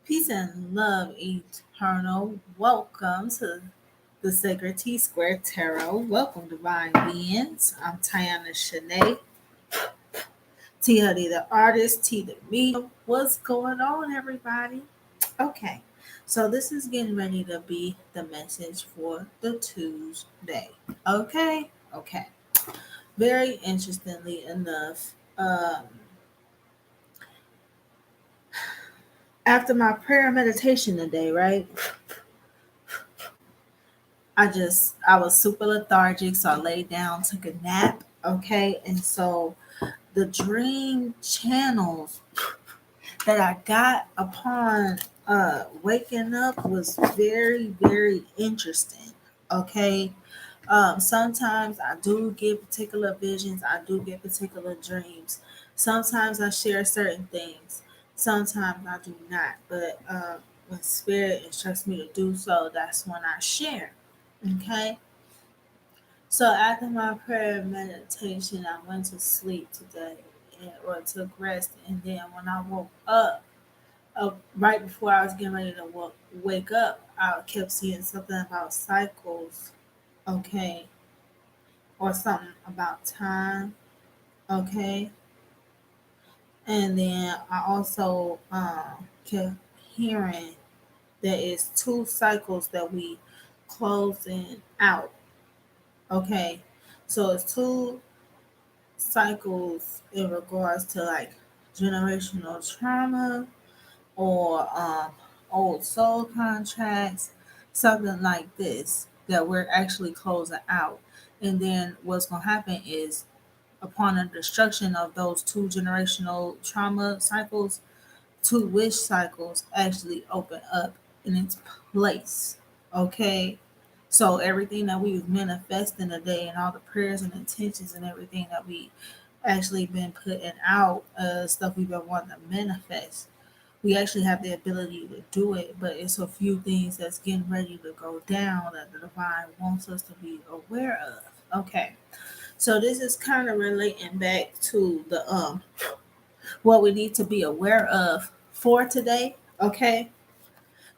Peace and love eternal. Welcome to the Sacred T Square Tarot. Welcome, divine beings. I'm Tiana Shanae, T Huddy the artist, T the medium. What's going on, everybody? Okay, so this is getting ready to be the message for the Tuesday. Okay. Very interestingly enough, after my prayer and meditation today, right? I was super lethargic, so I laid down, took a nap. Okay, and so the dream channels that I got upon waking up was very interesting. Okay. Sometimes I do get particular visions, I do get particular dreams. Sometimes I share certain things, sometimes I do not. But when spirit instructs me to do so, that's when I share. Okay. So after my prayer and meditation, I went to sleep today, or took rest, and then when I woke up, right before I was getting ready to wake up, I kept seeing something about cycles, okay, or something about time, okay, and then I also kept hearing that it's two cycles that we closing out, okay, so it's two cycles in regards to like generational trauma or old soul contracts, something like this that we're actually closing out. And then what's going to happen is, upon the destruction of those two generational trauma cycles, two wish cycles actually open up in its place. Okay. So everything that we was manifesting today and all the prayers and intentions and everything that we actually been putting out, stuff we've been wanting to manifest, we actually have the ability to do it, but it's a few things that's getting ready to go down that the divine wants us to be aware of. Okay. So this is kind of relating back to the what we need to be aware of for today. Okay.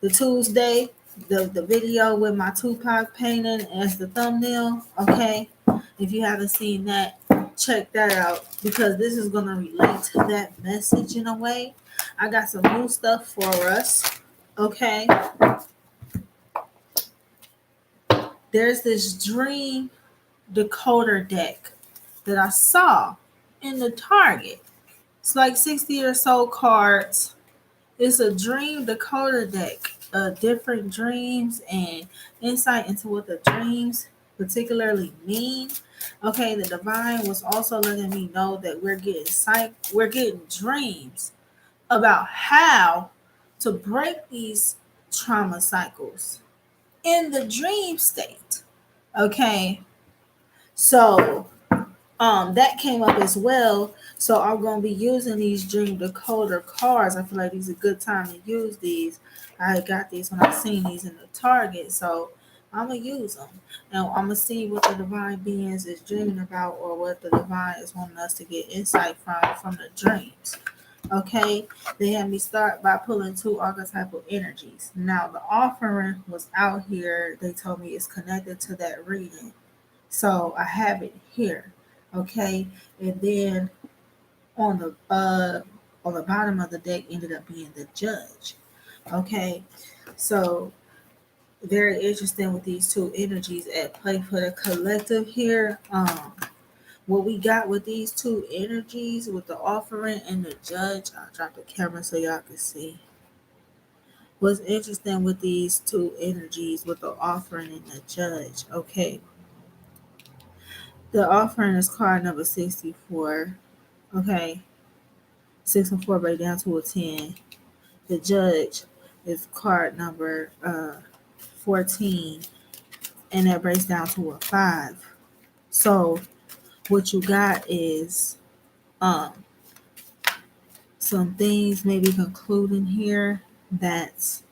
The Tuesday, the video with my Tupac painting as the thumbnail. Okay. If you haven't seen that, check that out because this is gonna relate to that message in a way. I got some new stuff for us. Okay. There's this dream decoder deck that I saw in the Target. It's like 60 or so cards. It's a dream decoder deck of different dreams and insight into what the dreams particularly mean. Okay, the divine was also letting me know that we're getting dreams about how to break these trauma cycles in the dream state. Okay, so that came up as well. So I'm gonna be using these dream decoder cards. I feel like these are a good time to use these. I got these when I seen these in the Target, so I'm gonna use them. And I'm gonna see what the divine beings is dreaming about, or what the divine is wanting us to get insight from the dreams. Okay, they had me start by pulling two archetypal energies. Now the offering was out here. They told me it's connected to that reading, so I have it here. Okay, and then on the bottom of the deck ended up being the judge. Okay, so very interesting with these two energies at play for the collective here. What we got with these two energies, with the offering and the judge, I'll drop the camera so y'all can see. What's interesting with these two energies, with the offering and the judge? Okay, the offering is card number 64. Okay, 6 and 4 break down to a 10. The judge is card number 14, and that breaks down to a 5. So what you got is um, some things maybe concluding here that's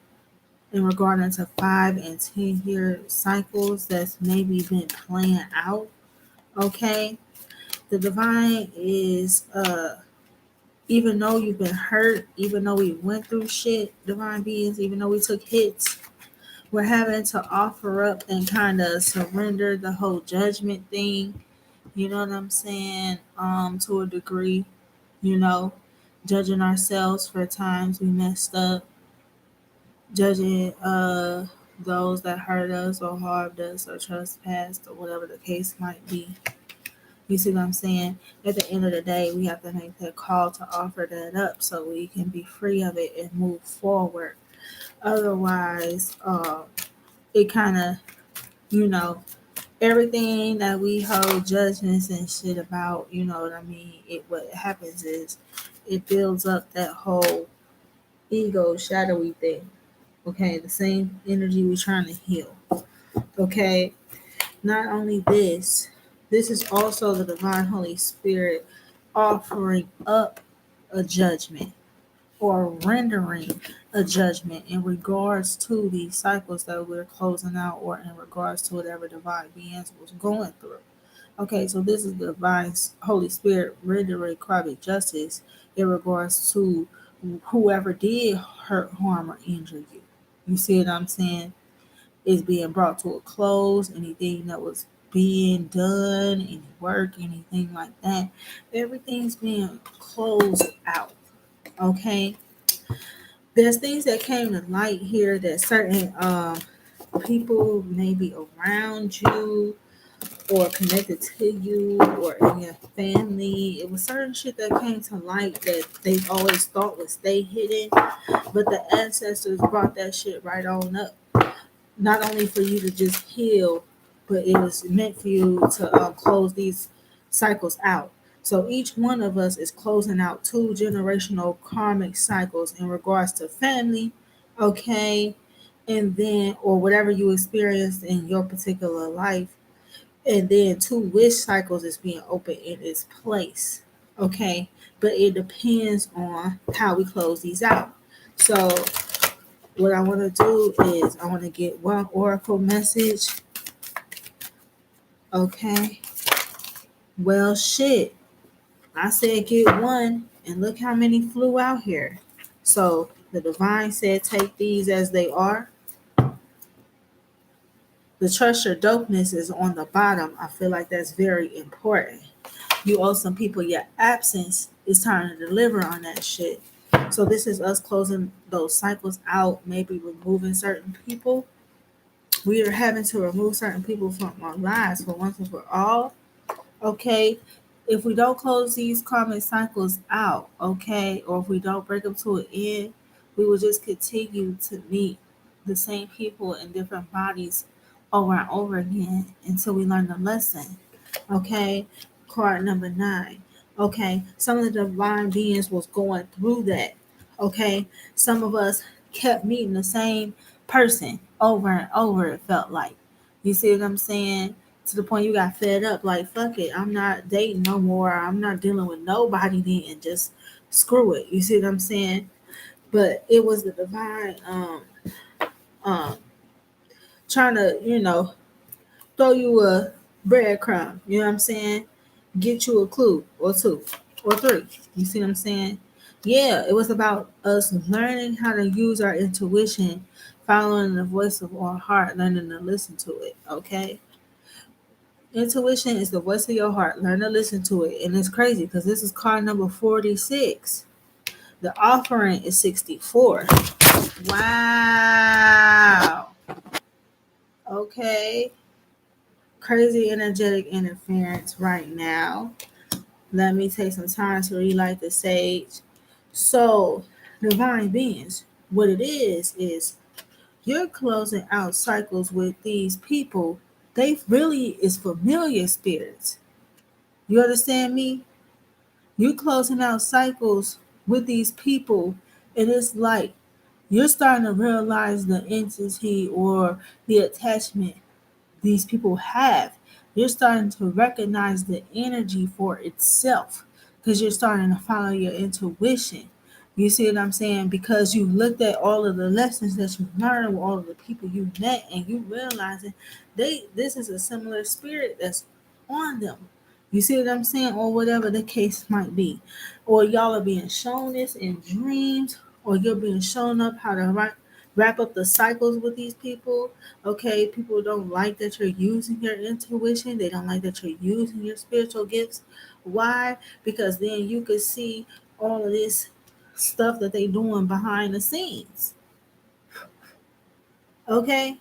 in regarding to 5 and 10 year cycles that's maybe been playing out. Okay, the divine is Even though you've been hurt, even though we went through shit, divine beings, even though we took hits, we're having to offer up and kind of surrender the whole judgment thing. You know what I'm saying? To a degree, you know, judging ourselves for times we messed up, judging those that hurt us or harmed us or trespassed or whatever the case might be. You see what I'm saying? At the end of the day, we have to make that call to offer that up so we can be free of it and move forward. Otherwise, it kind of, you know, everything that we hold judgments and shit about, you know what I mean? It what happens is it builds up that whole ego shadowy thing. Okay, the same energy we're trying to heal. Okay, not only this, this is also the divine Holy Spirit offering up a judgment or rendering a judgment in regards to these cycles that we're closing out or in regards to whatever divine beings was going through. Okay, so this is the divine Holy Spirit rendering karmic justice in regards to whoever did hurt, harm, or injure you. You see what I'm saying? Is being brought to a close. Anything that was being done, any work, anything like that, everything's being closed out. Okay, there's things that came to light here that certain people maybe around you or connected to you or in your family. It was certain shit that came to light that they always thought would stay hidden, but the ancestors brought that shit right on up. Not only for you to just heal, but it was meant for you to close these cycles out. So each one of us is closing out two generational karmic cycles in regards to family, okay, and then or whatever you experienced in your particular life, and then two wish cycles is being open in its place, okay. But it depends on how we close these out. So what I want to do is I want to get one oracle message. Okay. Well, shit. I said get one, and look how many flew out here. So the divine said take these as they are. The trust your dopeness is on the bottom. I feel like that's very important. You owe some people your absence. It's time to deliver on that shit. So this is us closing those cycles out, maybe removing certain people. We are having to remove certain people from our lives for once and for all. Okay. If we don't close these karmic cycles out, okay, or if we don't break them to an end, we will just continue to meet the same people in different bodies over and over again until we learn the lesson. Okay. Card number 9. Okay. Some of the divine beings was going through that. Okay. Some of us kept meeting the same person over and over, it felt like. You see what I'm saying? To the point you got fed up, like, fuck it, I'm not dating no more. I'm not dealing with nobody then, and just screw it. You see what I'm saying? But it was the divine um trying to, throw you a breadcrumb, you know what I'm saying? Get you a clue or two or three. You see what I'm saying? Yeah, it was about us learning how to use our intuition, following the voice of our heart, learning to listen to it. Okay. Intuition is the voice of your heart. Learn to listen to it. And it's crazy because this is card number 46. The offering is 64. Wow. Okay. Crazy energetic interference right now. Let me take some time to relight the sage. So, divine beings, what it is you're closing out cycles with these people. They really is familiar spirits. You understand me? You're closing out cycles with these people, and it's like you're starting to realize the entity or the attachment these people have. You're starting to recognize the energy for itself because you're starting to follow your intuition. You see what I'm saying? Because you looked at all of the lessons that you learned with all of the people you met, and you realizing this is a similar spirit that's on them. You see what I'm saying? Or whatever the case might be. or y'all are being shown this in dreams, or you're being shown up how to wrap up the cycles with these people. Okay, people don't like that you're using your intuition. They don't like that you're using your spiritual gifts. Why? Because then you could see all of this stuff that they doing behind the scenes. Okay,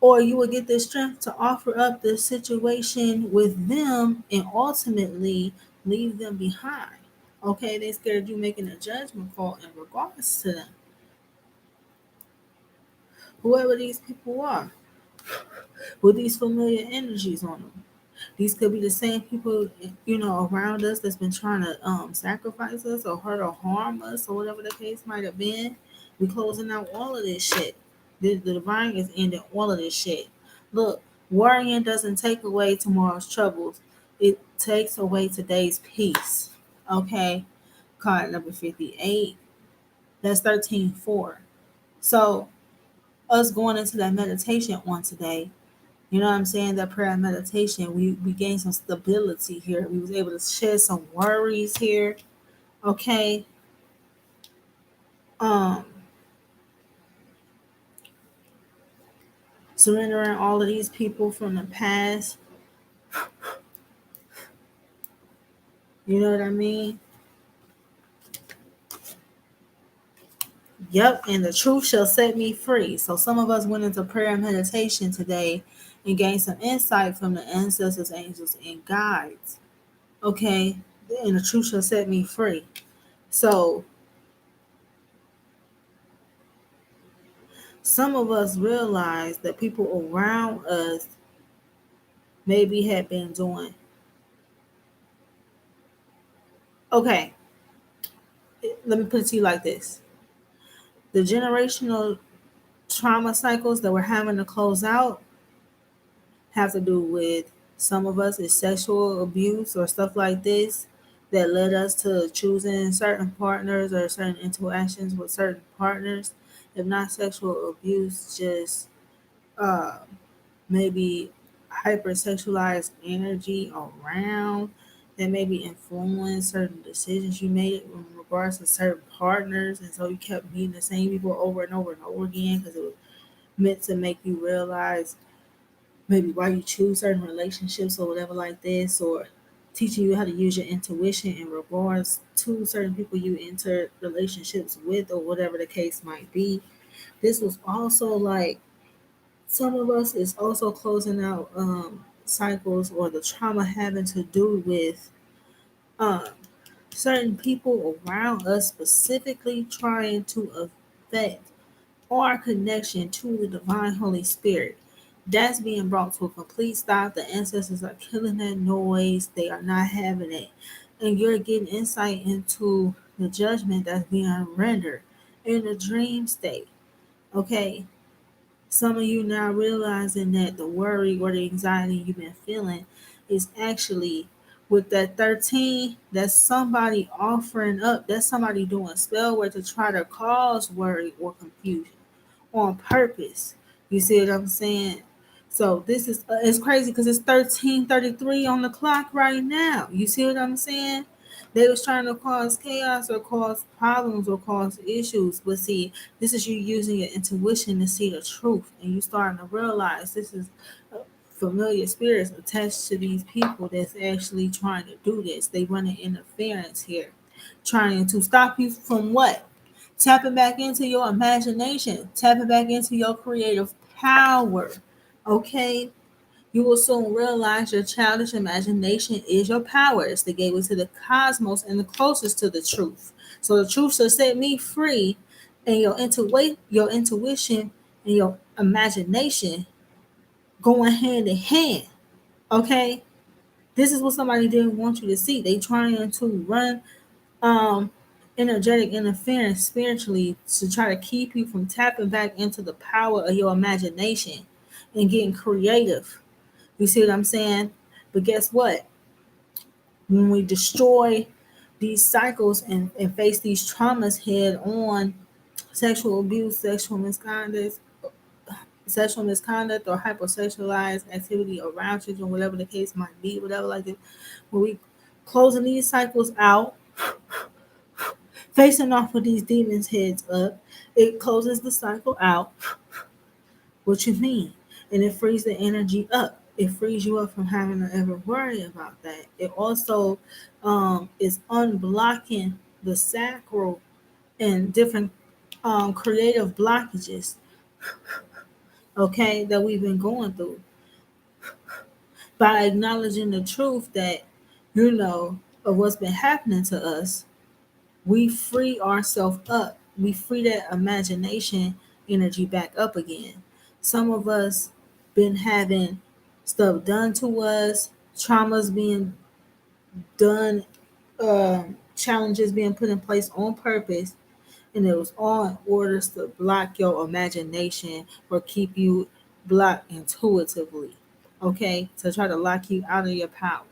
or you will get the strength to offer up the situation with them and ultimately leave them behind. Okay, they scared you making a judgment call in regards to them, whoever these people are, with these familiar energies on them. These could be the same people, around us that's been trying to sacrifice us or hurt or harm us or whatever the case might have been. We closing out all of this shit. The divine is ending all of this shit. Look, worrying doesn't take away tomorrow's troubles. It takes away today's peace. Okay? Card number 58. That's 13-4. So us going into that meditation on today, you know what I'm saying? That prayer and meditation, we gained some stability here. We was able to shed some worries here. Okay. Um, Surrendering all of these people from the past. You know what I mean? Yep, and the truth shall set me free. So some of us went into prayer and meditation today and gained some insight from the ancestors, angels, and guides. Okay, and the truth shall set me free. So some of us realize that people around us maybe had been doing. Okay, let me put it to you like this. The generational trauma cycles that we're having to close out have to do with some of us is sexual abuse or stuff like this that led us to choosing certain partners or certain interactions with certain partners. If not sexual abuse, just uh, maybe hypersexualized energy around that maybe influence certain decisions you made in regards to certain partners, and so you kept meeting the same people over and over and over again because it was meant to make you realize maybe why you choose certain relationships or whatever like this, or teaching you how to use your intuition in regards to certain people you enter relationships with or whatever the case might be. This was also like some of us is also closing out cycles or the trauma having to do with um, certain people around us specifically trying to affect our connection to the divine Holy Spirit. That's being brought to a complete stop. The ancestors are killing that noise. They are not having it. And you're getting insight into the judgment that's being rendered in the dream state. Okay, some of you now realizing that the worry or the anxiety you've been feeling is actually with that 13, that's somebody offering up, that's somebody doing spell work to try to cause worry or confusion on purpose. You see what I'm saying? So this is it's crazy because it's 13:33 on the clock right now. You see what I'm saying? They was trying to cause chaos or cause problems or cause issues. But see, this is you using your intuition to see the truth, and you starting to realize this is familiar spirits attached to these people that's actually trying to do this. They running interference here, trying to stop you from what? Tapping back into your imagination, tapping back into your creative power. Okay? You will soon realize your childish imagination is your power. It's the gateway to the cosmos and the closest to the truth. So the truth shall set me free, and your intuition and your imagination going hand in hand. Okay? This is what somebody didn't want you to see. They trying to run um energetic interference spiritually to try to keep you from tapping back into the power of your imagination and getting creative. You see what I'm saying? But guess what? When we destroy these cycles and face these traumas head on, sexual abuse, sexual misconduct or hypersexualized activity around children, whatever the case might be, whatever like this, when we closing these cycles out, Facing off with these demons' heads up, it closes the cycle out. What you mean? And it frees the energy up. It frees you up from having to ever worry about that. It also is unblocking the sacral and different creative blockages, okay, that we've been going through by acknowledging the truth that, of what's been happening to us. We free ourselves up. We free that imagination energy back up again. Some of us been having stuff done to us, traumas being done, challenges being put in place on purpose, and it was all in orders to block your imagination or keep you blocked intuitively, okay, to try to lock you out of your power.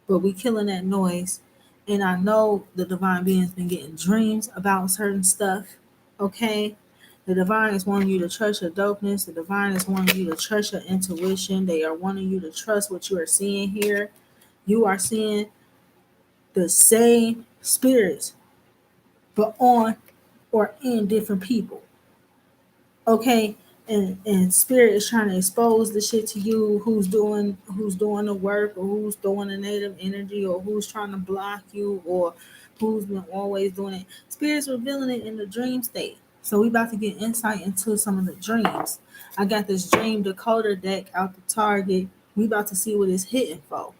But we killing that noise, and I know the divine being's been getting dreams about certain stuff, okay. The divine is wanting you to trust your dopeness. The divine is wanting you to trust your intuition. They are wanting you to trust what you are seeing here. You are seeing the same spirits, but on or in different people. Okay. And spirit is trying to expose the shit to you, who's doing the work, or who's doing the native energy, or who's trying to block you, or who's been always doing it. Spirit's revealing it in the dream state. So we about to get insight into some of the dreams. I got this dream decoder deck out the Target. We about to see what it's hitting for.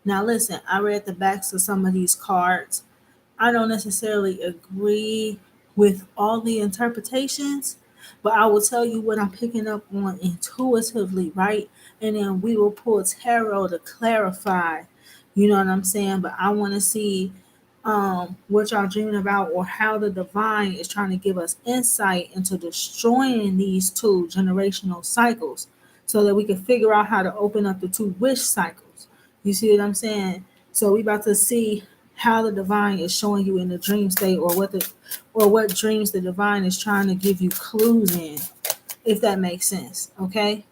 Now listen, I read the backs of some of these cards. I don't necessarily agree with all the interpretations, but I will tell you what I'm picking up on intuitively, right? And then we will pull tarot to clarify, you know what I'm saying? But I want to see what y'all dreaming about, or how the divine is trying to give us insight into destroying these two generational cycles so that we can figure out how to open up the two wish cycles. You see what I'm saying? So we about to see how the divine is showing you in the dream state, or what dreams the divine is trying to give you clues in, if that makes sense. Okay.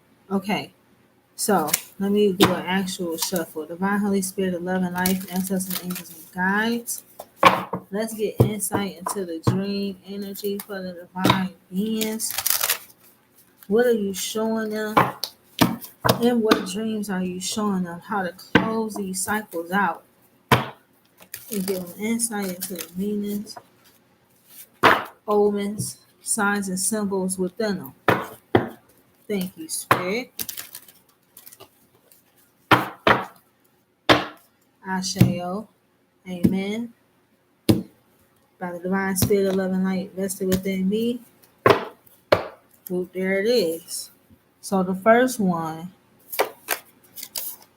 So let me do an actual shuffle. Divine Holy Spirit of love and life, ancestors, angels, and guides. Let's get insight into the dream energy for the divine beings. What are you showing them? And what dreams are you showing them? How to close these cycles out and give them insight into the meanings, omens, signs, and symbols within them. Thank you, Spirit. Asheo. Amen. By the divine spirit of love and light vested within me. Whoop, there it is. So the first one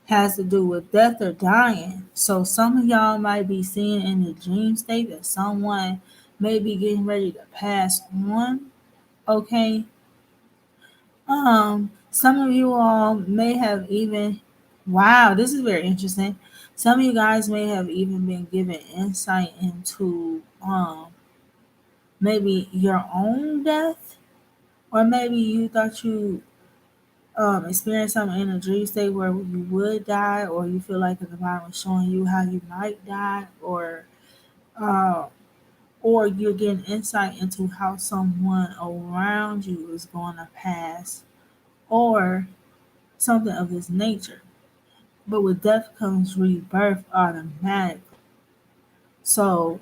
has to do with death or dying. So some of y'all might be seeing in the dream state that someone may be getting ready to pass on. Okay. Some of you all may have even, wow, this is very interesting. Some of you guys may have even been given insight into maybe your own death, or maybe you thought you experienced something in a dream state where you would die, or you feel like the divine was showing you how you might die, uh, or you're getting insight into how someone around you is going to pass, or something of this nature. But with death comes rebirth automatically. So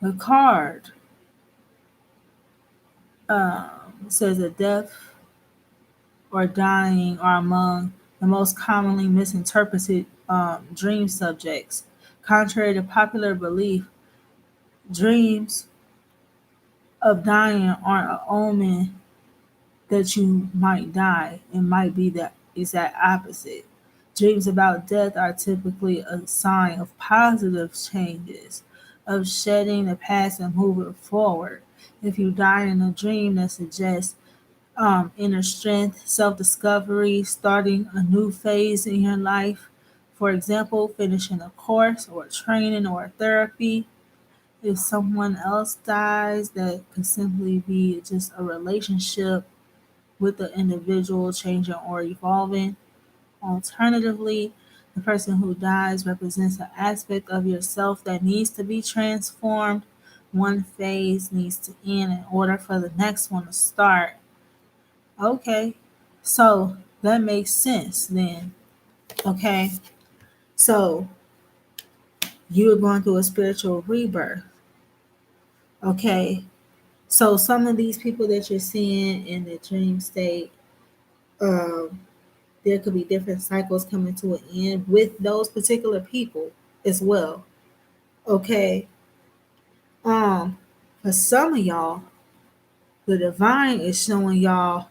the card says that death or dying are among the most commonly misinterpreted dream subjects. Contrary to popular belief, dreams of dying aren't an omen that you might die. It might be that exact opposite. Dreams about death are typically a sign of positive changes, of shedding the past and moving forward. If you die in a dream, that suggests inner strength, self discovery, starting a new phase in your life. For example, finishing a course or training or therapy. If someone else dies, that could simply be just a relationship with the individual changing or evolving. Alternatively, The person who dies represents an aspect of yourself that needs to be transformed. One phase needs to end in order for the next one to start. Okay, so that makes sense then. Okay, so you were going through a spiritual rebirth. Okay, so some of these people that you're seeing in the dream state, um, there could be different cycles coming to an end with those particular people as well. Okay, um, for some of y'all, the divine is showing y'all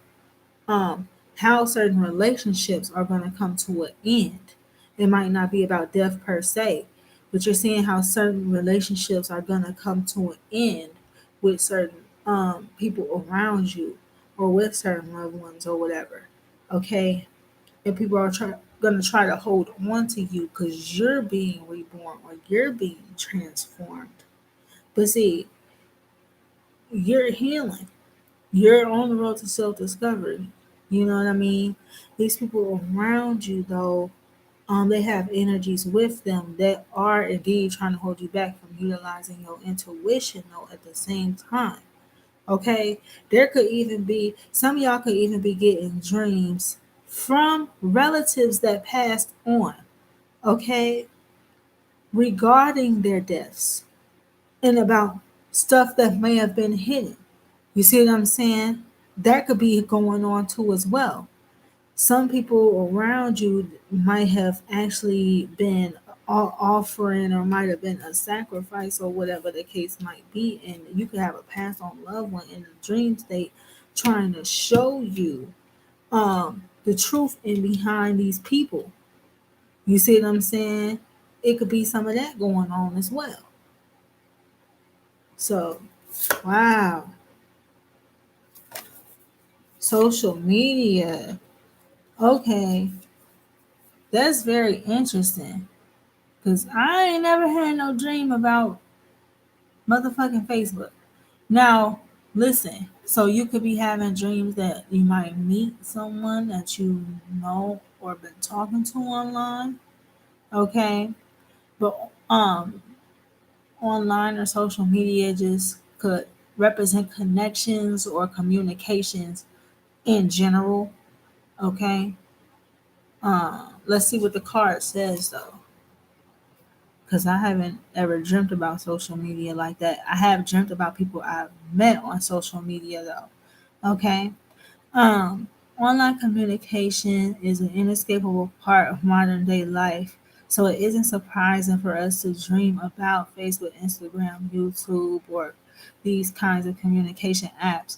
how certain relationships are going to come to an end. It might not be about death per se, but you're seeing how certain relationships are going to come to an end with certain people around you or with certain loved ones or whatever. Okay, and people are going to try to hold on to you because you're being reborn or you're being transformed. But see, you're healing. You're on the road to self discovery. You know what I mean? These people around you, though, they have energies with them that are indeed trying to hold you back from utilizing your intuition, though, at the same time. Okay? There could even be, some of y'all could even be getting dreams from relatives that passed on, okay, regarding their deaths and about stuff that may have been hidden. You see what I'm saying? That could be going on too as well. Some people around you might have actually been offering or might have been a sacrifice or whatever the case might be, and you could have a passed on loved one in a dream state trying to show you the truth in behind these people. You see what I'm saying? It could be some of that going on as well. So, wow. Social media. Okay, that's very interesting. Cause I ain't never had no dream about motherfucking Facebook. Now, listen. So you could be having dreams that you might meet someone that you know or been talking to online. Okay, but online or social media just could represent connections or communications in general. Okay. Let's see what the card says though. Because I haven't ever dreamt about social media like that. I have dreamt about people I've met on social media though. Okay. Online communication is an inescapable part of modern day life. So it isn't surprising for us to dream about Facebook, Instagram, YouTube, or these kinds of communication apps.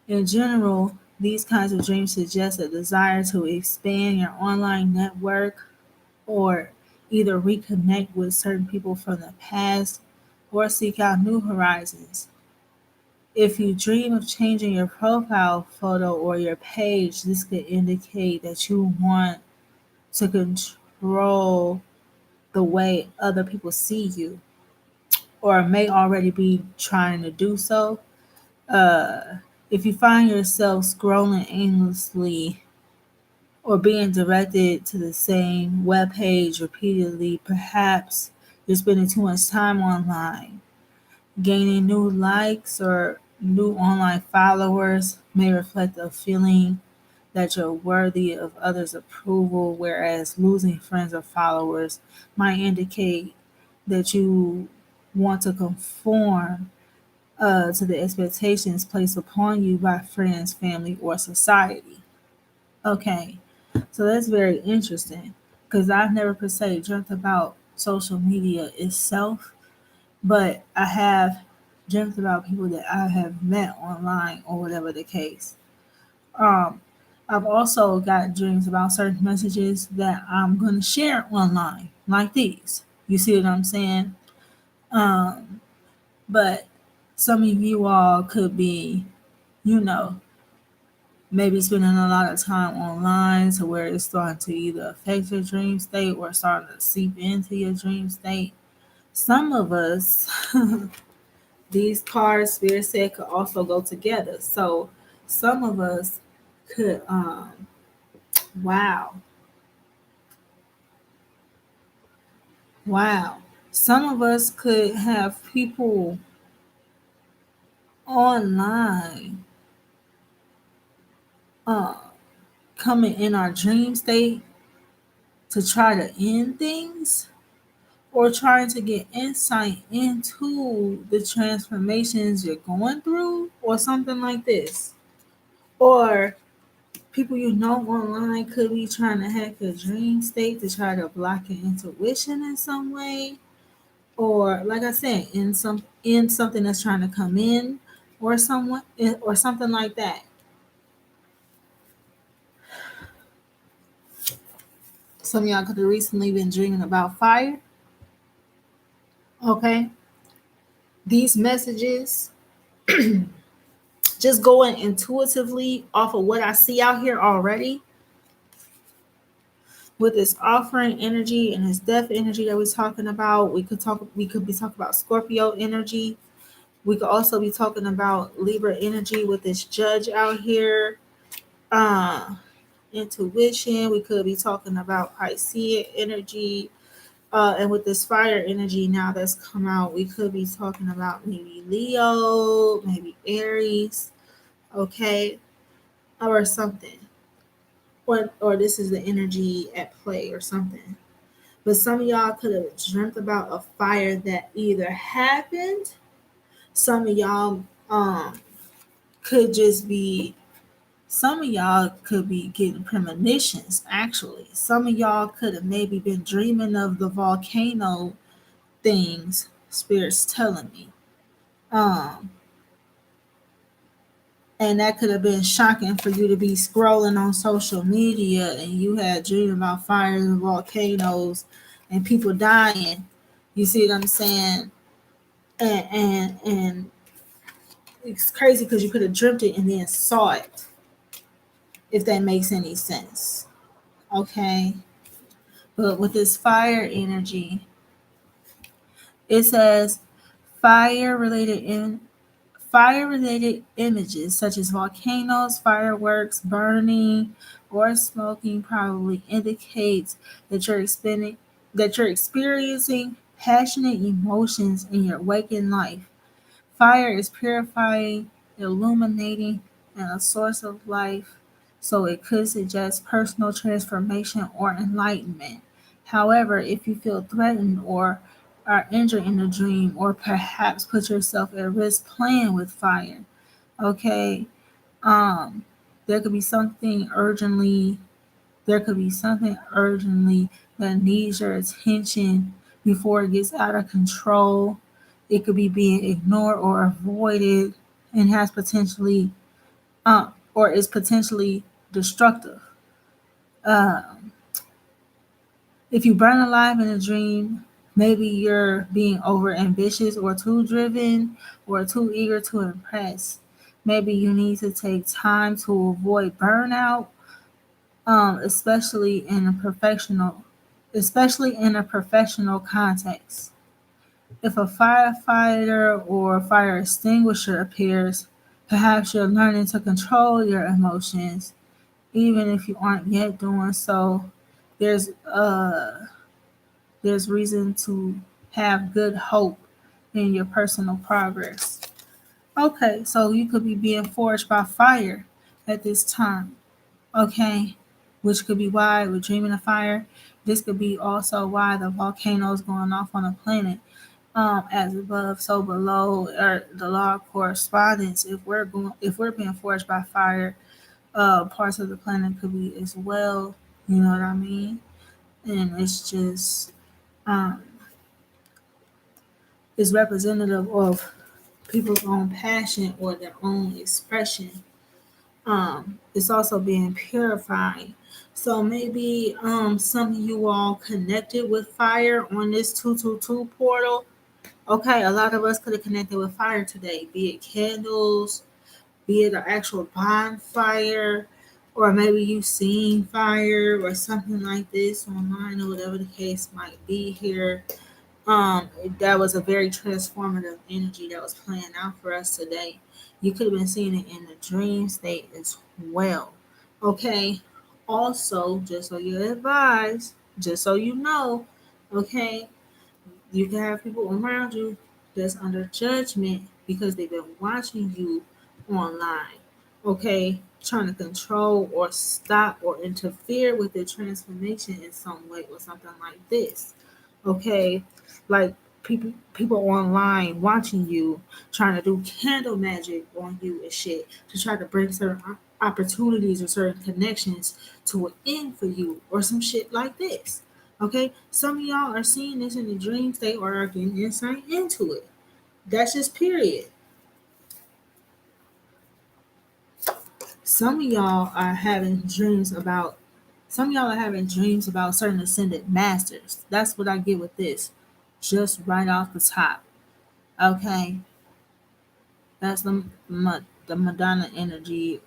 In general, these kinds of dreams suggest a desire to expand your online network or either reconnect with certain people from the past or seek out new horizons. If you dream of changing your profile photo or your page, this could indicate that you want to control the way other people see you or may already be trying to do so. Uh, if you find yourself scrolling aimlessly or being directed to the same web page repeatedly, perhaps you're spending too much time online. Gaining new likes or new online followers may reflect a feeling that you're worthy of others' approval, whereas losing friends or followers might indicate that you want to conform to the expectations placed upon you by friends, family, or society. Okay, so that's very interesting because I've never per se dreamt about social media itself, but I have dreamt about people that I have met online or whatever the case. Um, I've also got dreams about certain messages that I'm going to share online, like these. You see what I'm saying? Um, but some of you all could be, you know, maybe spending a lot of time online to where it's starting to either affect your dream state or starting to seep into your dream state. Some of us, these cards, Spirit said, could also go together. So some of us could, wow, Wow. Some of us could have people online uh, coming in our dream state to try to end things or trying to get insight into the transformations you're going through or something like this. Or people you know online could be trying to hack your dream state to try to block your intuition in some way. Or like I said, in something that's trying to come in or someone or something like that. Some of y'all could have recently been dreaming about fire. Okay. These messages, just going intuitively off of what I see out here already with this offering energy and this death energy that we're talking about. We could be talking about Scorpio energy. We could also be talking about Libra energy with this judge out here. Uh Intuition. We could be talking about Piscean energy. And with this fire energy now that's come out, we could be talking about maybe Leo, maybe Aries, okay, or something. Or this is the energy at play or something. But some of y'all could have dreamt about a fire that either happened. Some of y'all could just be some of y'all could be getting premonitions actually. Some of y'all could have maybe been dreaming of the volcano things spirits telling me. Um and that could have been shocking for you to be scrolling on social media and you had dreams about fires and volcanoes and people dying. You see what I'm saying? And it's crazy because you could have dreamt it and then saw it, if that makes any sense. Okay. But with this fire energy, it says fire related in fire related images such as volcanoes, fireworks, burning, or smoking probably indicates that you're experiencing passionate emotions in your waking life. Fire is purifying, illuminating, and a source of life, so it could suggest personal transformation or enlightenment. However, if you feel threatened or are injured in a dream, or perhaps put yourself at risk playing with fire, okay, um, there could be something urgently that needs your attention before it gets out of control. It could be being ignored or avoided and has potentially or is potentially destructive. Um, if you burn alive in a dream, maybe you're being over ambitious or too driven or too eager to impress. Maybe you need to take time to avoid burnout, especially in a professional context. If a firefighter or fire extinguisher appears, perhaps you're learning to control your emotions, even if you aren't yet doing so. There's uh there's reason to have good hope in your personal progress. Okay, so you could be being forged by fire at this time. Okay, which could be why we're dreaming of fire. This could be also why the volcanoes going off on a planet. As above, so below, or the law of correspondence. If we're being forged by fire, parts of the planet could be as well. You know what I mean? And it's just um, it's representative of people's own passion or their own expression. It's also being purified. So maybe some of you all connected with fire on this 222 portal. Okay, a lot of us could have connected with fire today, be it candles, be it an actual bonfire, or maybe you seen fire or something like this online or whatever the case might be here. That was a very transformative energy that was playing out for us today. You could have been seeing it in the dream state as well. Okay. Also, just so you're advised, just so you know, okay, You can have people around you that's under judgment because they've been watching you online, okay, trying to control or stop or interfere with the transformation in some way or something like this, okay, like people online watching you trying to do candle magic on you and shit to try to bring certain opportunities or certain connections to an end for you or some shit like this. Okay, some of y'all are seeing this in the dream state or are getting insight into it. That's just period. Some of y'all are having dreams about some of y'all are having dreams about certain ascended masters. That's what I get with this. Just right off the top. Okay. That's the Madonna energy,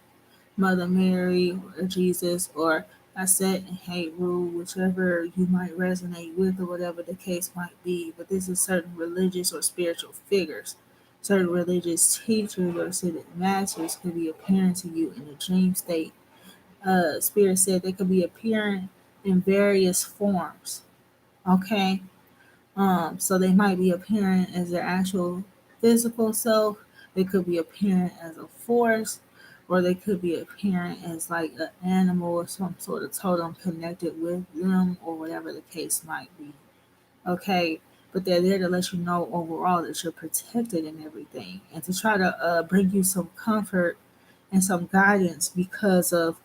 Mother Mary or Jesus, or I said and hate rule, whichever you might resonate with or whatever the case might be. But this is certain religious or spiritual figures. Certain religious teachers or ascended masters could be appearing to you in a dream state. Spirit said they could be appearing in various forms. Okay. So they might be appearing as their actual physical self. They could be appearing as a force, or they could be appearing as like an animal or some sort of totem connected with them, or whatever the case might be. Okay, but they're there to let you know overall that you're protected and everything, and to try to bring you some comfort and some guidance because of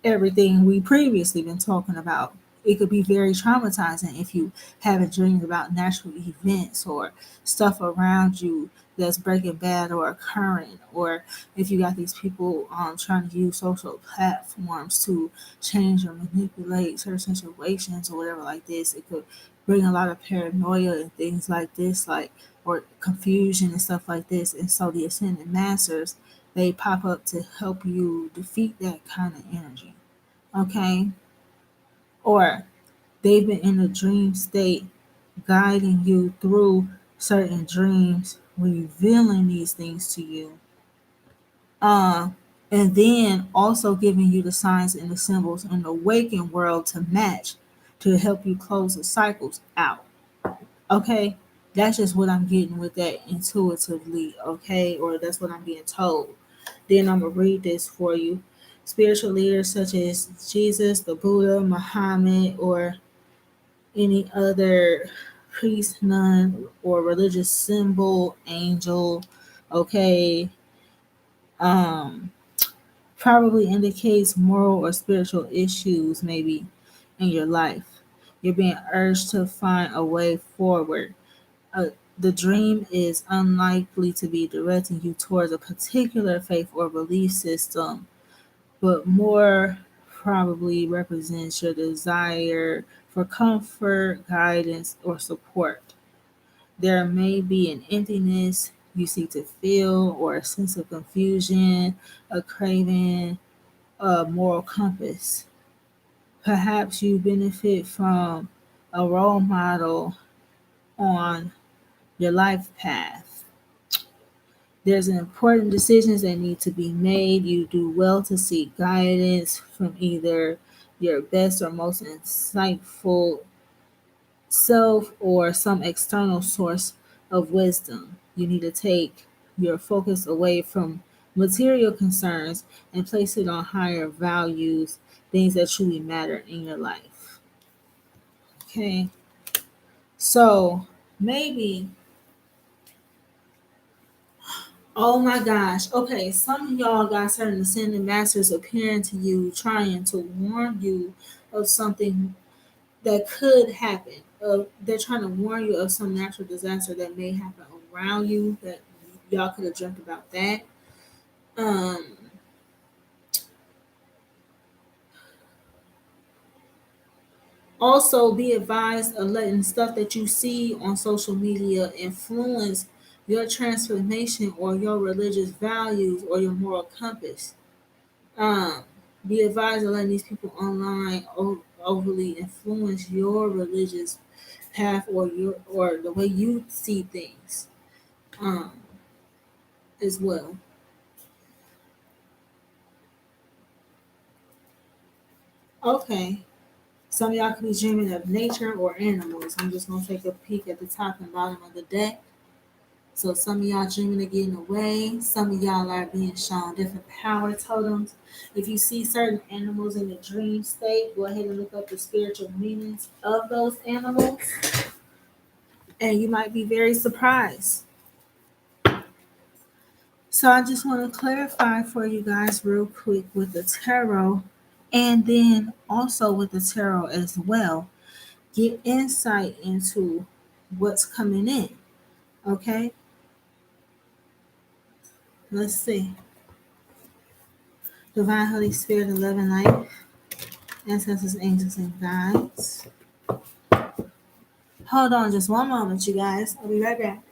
everything we previously been talking about. It could be very traumatizing if you having dreams about natural events or stuff around you that's breaking bad or occurring, or if you got these people trying to use social platforms to change or manipulate certain situations or whatever like this. It could bring a lot of paranoia and things like this, like or confusion and stuff like this. And so the ascended masters, they pop up to help you defeat that kind of energy. Okay? Or they've been in a dream state guiding you through certain dreams, revealing these things to you. Uh, and then also giving you the signs and the symbols in the waking world to match to help you close the cycles out. Okay? That's just what I'm getting with that intuitively, okay? Or that's what I'm being told. Then I'm going to read this for you. Spiritual leaders such as Jesus, the Buddha, Muhammad, or any other priest, nun, or religious symbol, angel, okay, um, probably indicates moral or spiritual issues maybe in your life. You're being urged to find a way forward. Uh, the dream is unlikely to be directing you towards a particular faith or belief system, but more probably represents your desire for comfort, guidance, or support. There may be an emptiness you seek to fill, or a sense of confusion, a craving, a moral compass. Perhaps you benefit from a role model on your life path. There's important decisions that need to be made. You do well to seek guidance from either your best or most insightful self or some external source of wisdom. You need to take your focus away from material concerns and place it on higher values, things that truly matter in your life. Okay, so maybe, oh my gosh, okay, some of y'all got certain ascended masters appearing to you, trying to warn you of something that could happen. They're trying to warn you of some natural disaster that may happen around you that y'all could have dreamt about that. Um, Also, be advised of letting stuff that you see on social media influence your transformation or your religious values or your moral compass. Um, be advised of letting these people online overly influence your religious path or your or the way you see things um, as well. Okay. Some of y'all could be dreaming of nature or animals. I'm just gonna take a peek at the top and bottom of the deck. So some of y'all dreaming of getting away. Some of y'all are being shown different power totems. If you see certain animals in the dream state, go ahead and look up the spiritual meanings of those animals, and you might be very surprised. So I just want to clarify for you guys real quick with the tarot, and then also with the tarot as well. Get insight into what's coming in. Okay, let's see. Divine Holy Spirit of love and light, ancestors, angels, and guides. Hold on just one moment, you guys. I'll be right back.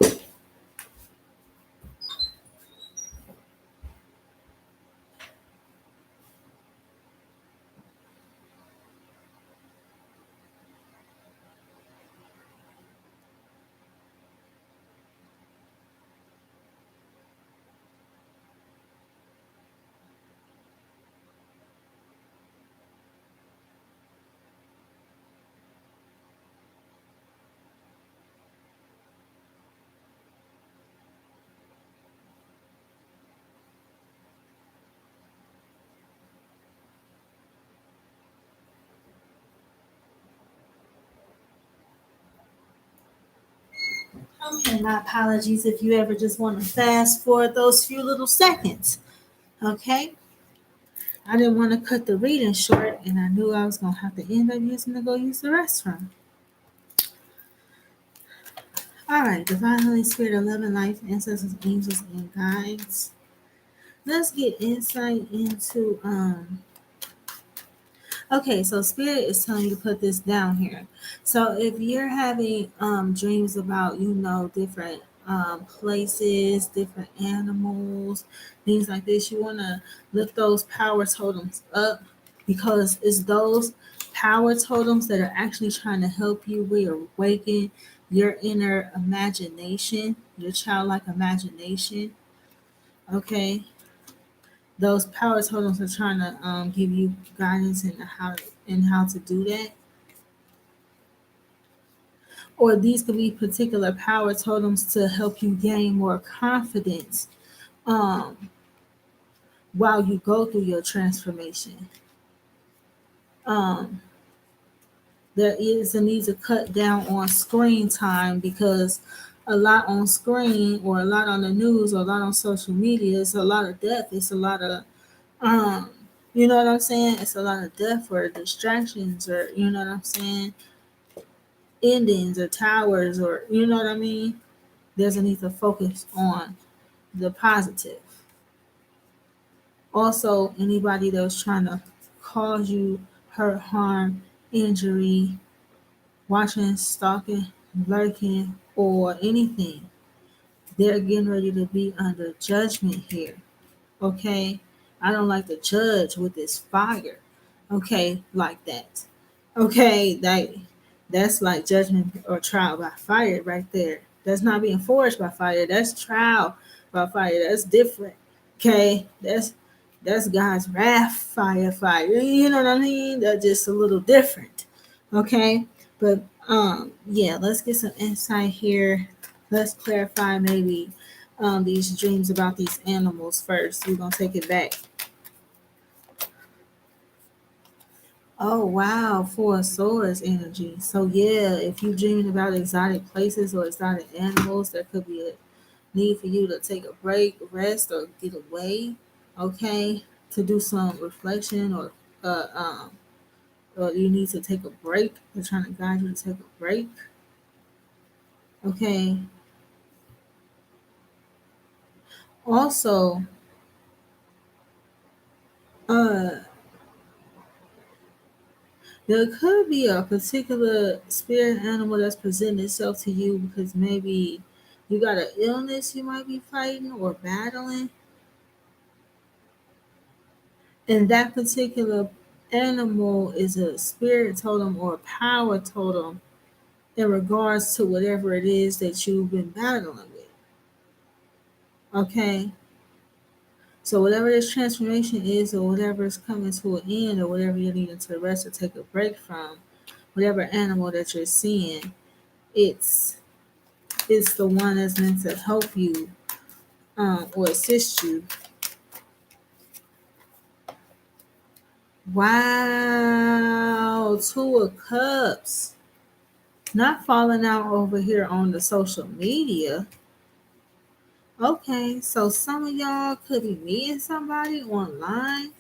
Okay, my apologies if you ever just want to fast forward those few little seconds. Okay, I didn't want to cut the reading short, and I knew I was going to have to end up using to go use the restroom. All right, Divine Holy Spirit of love and life, ancestors, angels, and guides. Let's get insight into Okay, so Spirit is telling you to put this down here. So if you're having dreams about, different places, different animals, things like this, you want to lift those power totems up, because it's those power totems that are actually trying to help you reawaken your inner imagination, your childlike imagination. Okay, those power totems are trying to give you guidance in how to do that. Or these could be particular power totems to help you gain more confidence um, while you go through your transformation. Um, there is a need to cut down on screen time, because a lot on screen, or a lot on the news, or a lot on social media, it's a lot of death. It's a lot of um you know what I'm saying? It's a lot of death or distractions, or you know what I'm saying, endings or towers, or you know what I mean? There's a need to focus on the positive. Also, anybody that was trying to cause you hurt, harm, injury, watching, stalking, lurking, or anything, they're getting ready to be under judgment here. Okay, I don't like to judge with this fire. Okay, like that. Okay, that's like judgment or trial by fire right there. That's not being forged by fire. That's trial by fire. That's different. Okay, that's God's wrath fire. You know what I mean? That's just a little different. Okay, but yeah, let's get some insight here. Let's clarify maybe these dreams about these animals first. We're gonna take it back. Oh wow, Four of Swords energy. So yeah, if you're dreaming about exotic places or exotic animals, there could be a need for you to take a break, rest, or get away. Okay, to do some reflection, uh, um, or you need to take a break. They're trying to guide you to take a break. Okay. Also, uh, there could be a particular spirit animal that's presenting itself to you, because maybe you got an illness you might be fighting or battling, and that particular animal is a spirit totem or a power totem in regards to whatever it is that you've been battling with. Okay, so whatever this transformation is, or whatever is coming to an end, or whatever you're needing to rest or take a break from, whatever animal that you're seeing, it's it's the one that's meant to help you or assist you. Wow, Two of Cups. Not falling out over here on the social media. Okay, so some of y'all could be meeting somebody online,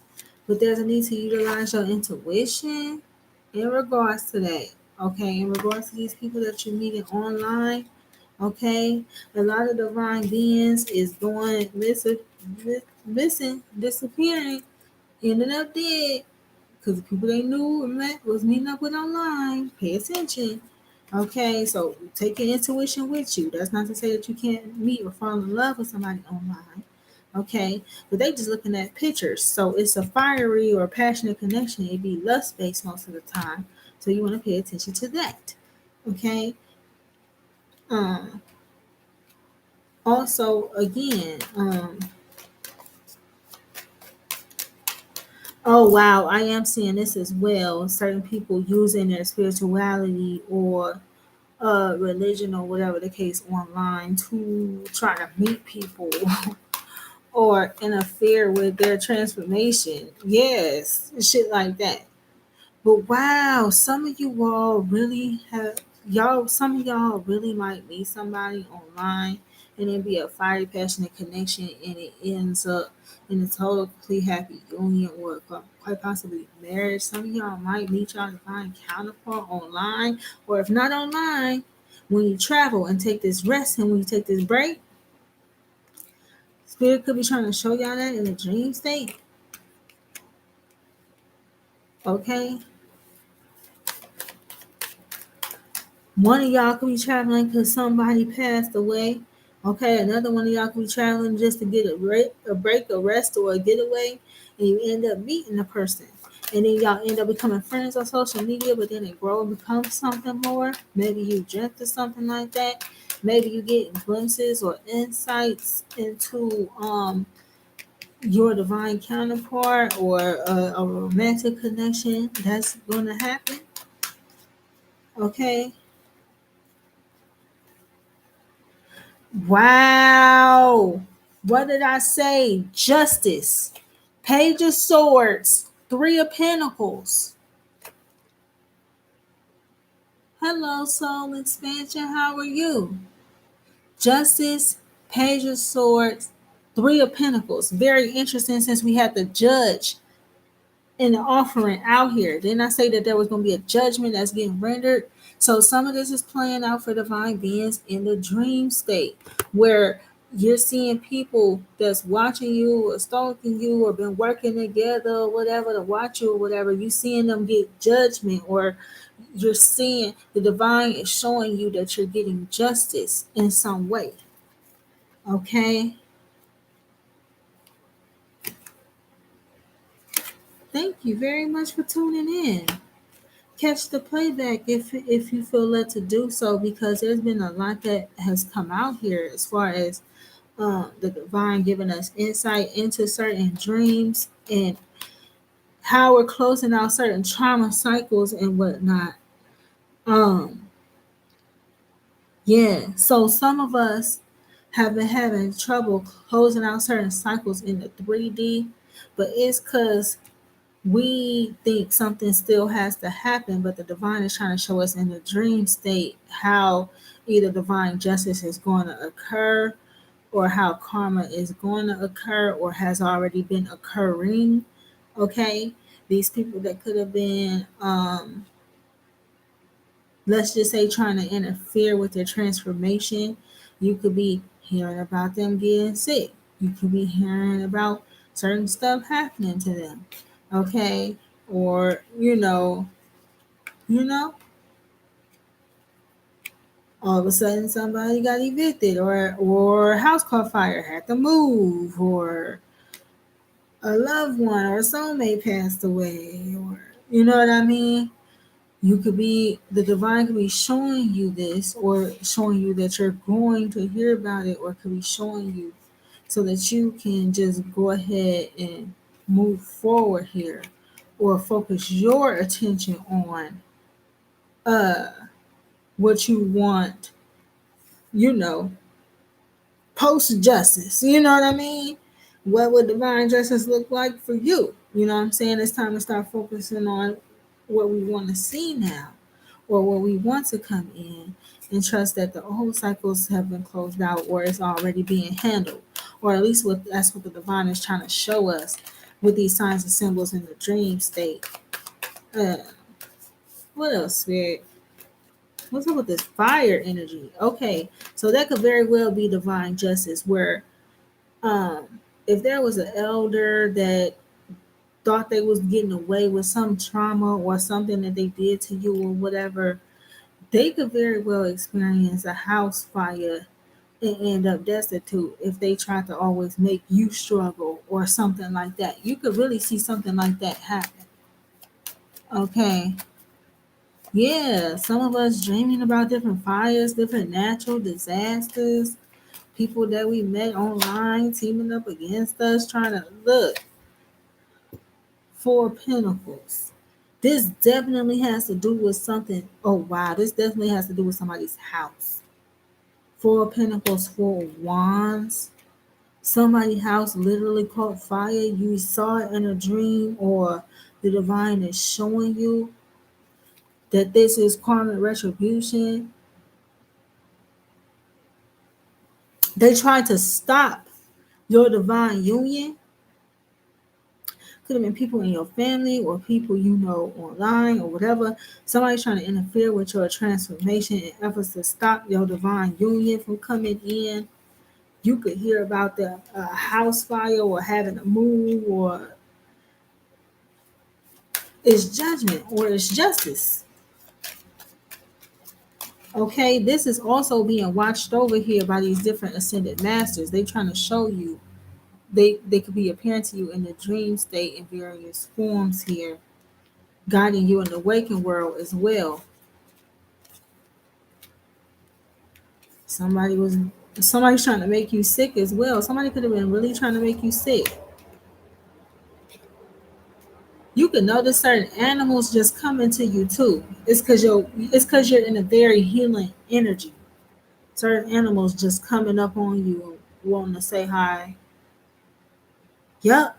but there's a need to utilize your intuition in regards to that. Okay, in regards to these people that you're meeting online. Okay, a lot of divine beings is going missing, disappearing, ending up dead because the people they knew or met was meeting up with online. Pay attention. Okay, so take your intuition with you. That's not to say that you can't meet or fall in love with somebody online. Okay, but they just looking at pictures. So it's a fiery or passionate connection. It'd be lust based most of the time. So you want to pay attention to that. Okay. Um. Also, again, oh wow, I am seeing this as well. Certain people using their spirituality or religion or whatever the case online to try to meet people or interfere with their transformation. Yes, shit like that. But wow, some of you all really have y'all. Some of y'all really might meet somebody online, and it be a fiery, passionate connection, and it ends up in a total, complete happy union or quite possibly marriage. Some of y'all might meet y'all divine counterpart online, or if not online, when you travel and take this rest and when you take this break, spirit could be trying to show y'all that in a dream state. Okay, one of y'all could be traveling because somebody passed away. Okay, another one of y'all could be traveling just to get a break, a rest, or a getaway, and you end up meeting the person. And then y'all end up becoming friends on social media, but then it grow and becomes something more. Maybe you dreamt of something like that. Maybe you get glimpses or insights into your divine counterpart or a romantic connection that's going to happen. Okay. Wow. What did I say? Justice. Page of Swords. Three of Pentacles. Hello, Soul Expansion. How are you? Justice. Page of Swords. Three of Pentacles. Very interesting since we had the judge and the offering out here. Didn't I say that there was going to be a judgment that's getting rendered? So some of this is playing out for divine beings in the dream state where you're seeing people that's watching you or stalking you or been working together or whatever to watch you or whatever. You seeing them get judgment or you're seeing the divine is showing you that you're getting justice in some way. Okay. Thank you very much for tuning in. Catch the playback if you feel led to do so because there's been a lot that has come out here as far as the divine giving us insight into certain dreams and how we're closing out certain trauma cycles and whatnot. Um, yeah, so some of us have been having trouble closing out certain cycles in the 3D, but it's because we think something still has to happen, but the divine is trying to show us in the dream state how either divine justice is going to occur or how karma is going to occur or has already been occurring. Okay, these people that could have been let's just say trying to interfere with their transformation, you could be hearing about them getting sick, you could be hearing about certain stuff happening to them. Okay, or you know all of a sudden somebody got evicted or a house caught fire, had to move, or a loved one or a soulmate passed away, or you know what I mean. You could be the divine could be showing you this or showing you that you're going to hear about it, or could be showing you so that you can just go ahead and move forward here or focus your attention on uh what you want, you know, post justice. You know what I mean? What would divine justice look like for you? You know what I'm saying? It's time to start focusing on what we want to see now or what we want to come in, and trust that the old cycles have been closed out or it's already being handled. Or at least that's what the divine is trying to show us with these signs and symbols in the dream state. Uh, what else, Spirit? What's up with this fire energy? Okay, so that could very well be divine justice, where if there was an elder that thought they was getting away with some trauma or something that they did to you or whatever, they could very well experience a house fire and end up destitute if they try to always make you struggle or something like that. You could really see something like that happen. Okay. Yeah, some of us dreaming about different fires, different natural disasters, people that we met online teaming up against us, trying to look. Four Pentacles. This definitely has to do with something. Oh, wow. This definitely has to do with somebody's house. Four Pentacles, Four Wands. Somebody's house literally caught fire. You saw it in a dream, or the divine is showing you that this is karmic retribution. They tried to stop your divine union. Could have been people in your family or people you know online or whatever. Somebody's trying to interfere with your transformation in efforts to stop your divine union from coming in. You could hear about the house fire or having a move, or it's judgment or it's justice. Okay, this is also being watched over here by these different ascended masters. They trying to show you, they could be appearing to you in the dream state in various forms here, guiding you in the waking world as well. Somebody was somebody's trying to make you sick as well. Somebody could have been really trying to make you sick. You can notice certain animals just coming to you too. It's because you're in a very healing energy. Certain animals just coming up on you, wanting to say hi. Yup.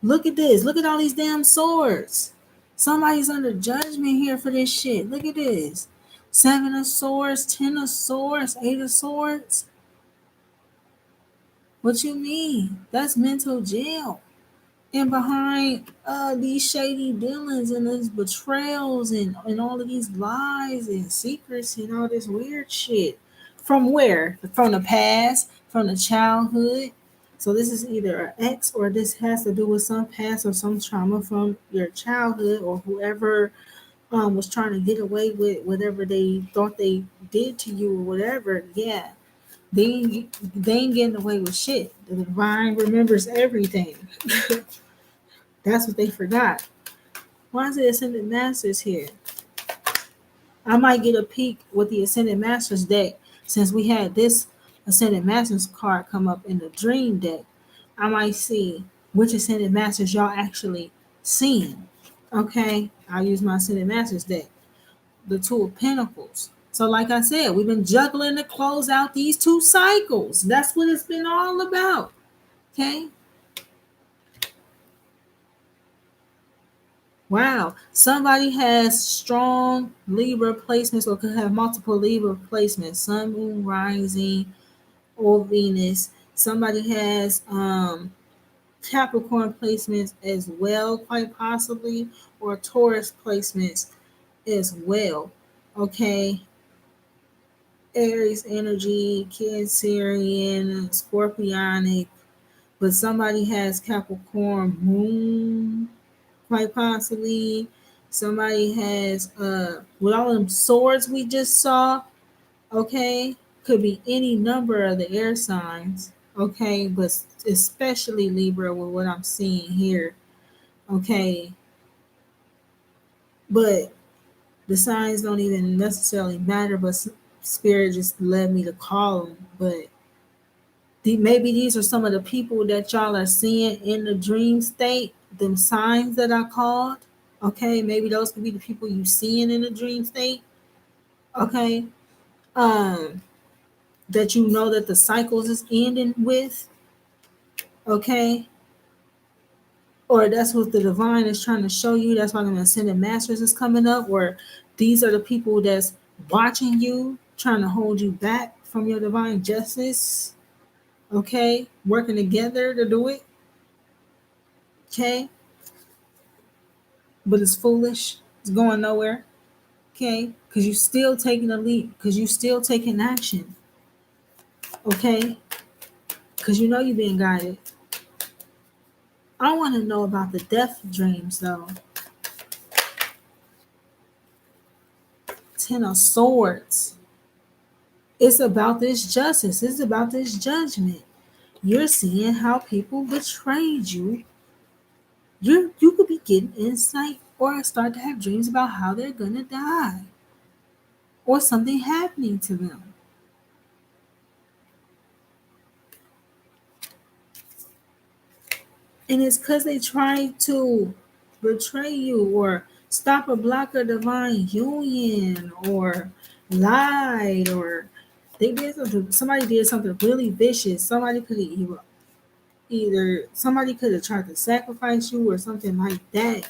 Look at this. Look at all these damn swords. Somebody's under judgment here for this shit. Look at this. Seven of swords, 10 of swords, 8 of swords. What you mean? That's mental jail. And behind these shady dealings and these betrayals and all of these lies and secrets and all this weird shit. From where? From the past, from the childhood. So this is either an ex, or this has to do with some past or some trauma from your childhood, or whoever was trying to get away with whatever they thought they did to you or whatever. Yeah. They ain't getting away with shit. The divine remembers everything. That's what they forgot. Why is it Ascended Masters here? I might get a peek with the Ascended Masters deck, since we had this Ascended Masters card come up in the Dream deck. I might see which Ascended Masters y'all actually seeing. Okay, I'll use my Ascended Masters deck. The Two of Pentacles. So, like I said, we've been juggling to close out these 2 cycles. That's what it's been all about. Okay. Wow. Somebody has strong Libra placements, or could have multiple Libra placements. Sun, Moon, Rising, or Venus. Somebody has Capricorn placements as well, quite possibly, or Taurus placements as well. Okay. Aries energy, Cancerian, Scorpionic, but somebody has Capricorn moon, quite possibly. Somebody has with all them swords we just saw, okay, could be any number of the air signs, okay, but especially Libra with what I'm seeing here, okay. But the signs don't even necessarily matter, but spirit just led me to call them. But maybe these are some of the people that y'all are seeing in the dream state, them signs that I called. Okay, maybe those could be the people you seeing in the dream state. Okay. Um, that you know that the cycles is ending with, okay? Or that's what the divine is trying to show you. That's why the ascended masters is coming up, or these are the people that's watching you, trying to hold you back from your divine justice, okay? Working together to do it, okay? But it's foolish. It's going nowhere, okay? Because you still taking a leap, because you still taking action, okay? Because you know you're being guided. I want to know about the death dreams, though. Ten of Swords. It's about this justice. It's about this judgment. You're seeing how people betrayed you. You could be getting insight or start to have dreams about how they're gonna die or something happening to them. And it's because they tried to betray you or stop or block a divine union or lied or they did something. Somebody did something really vicious. Somebody could have either somebody could have tried to sacrifice you or something like that.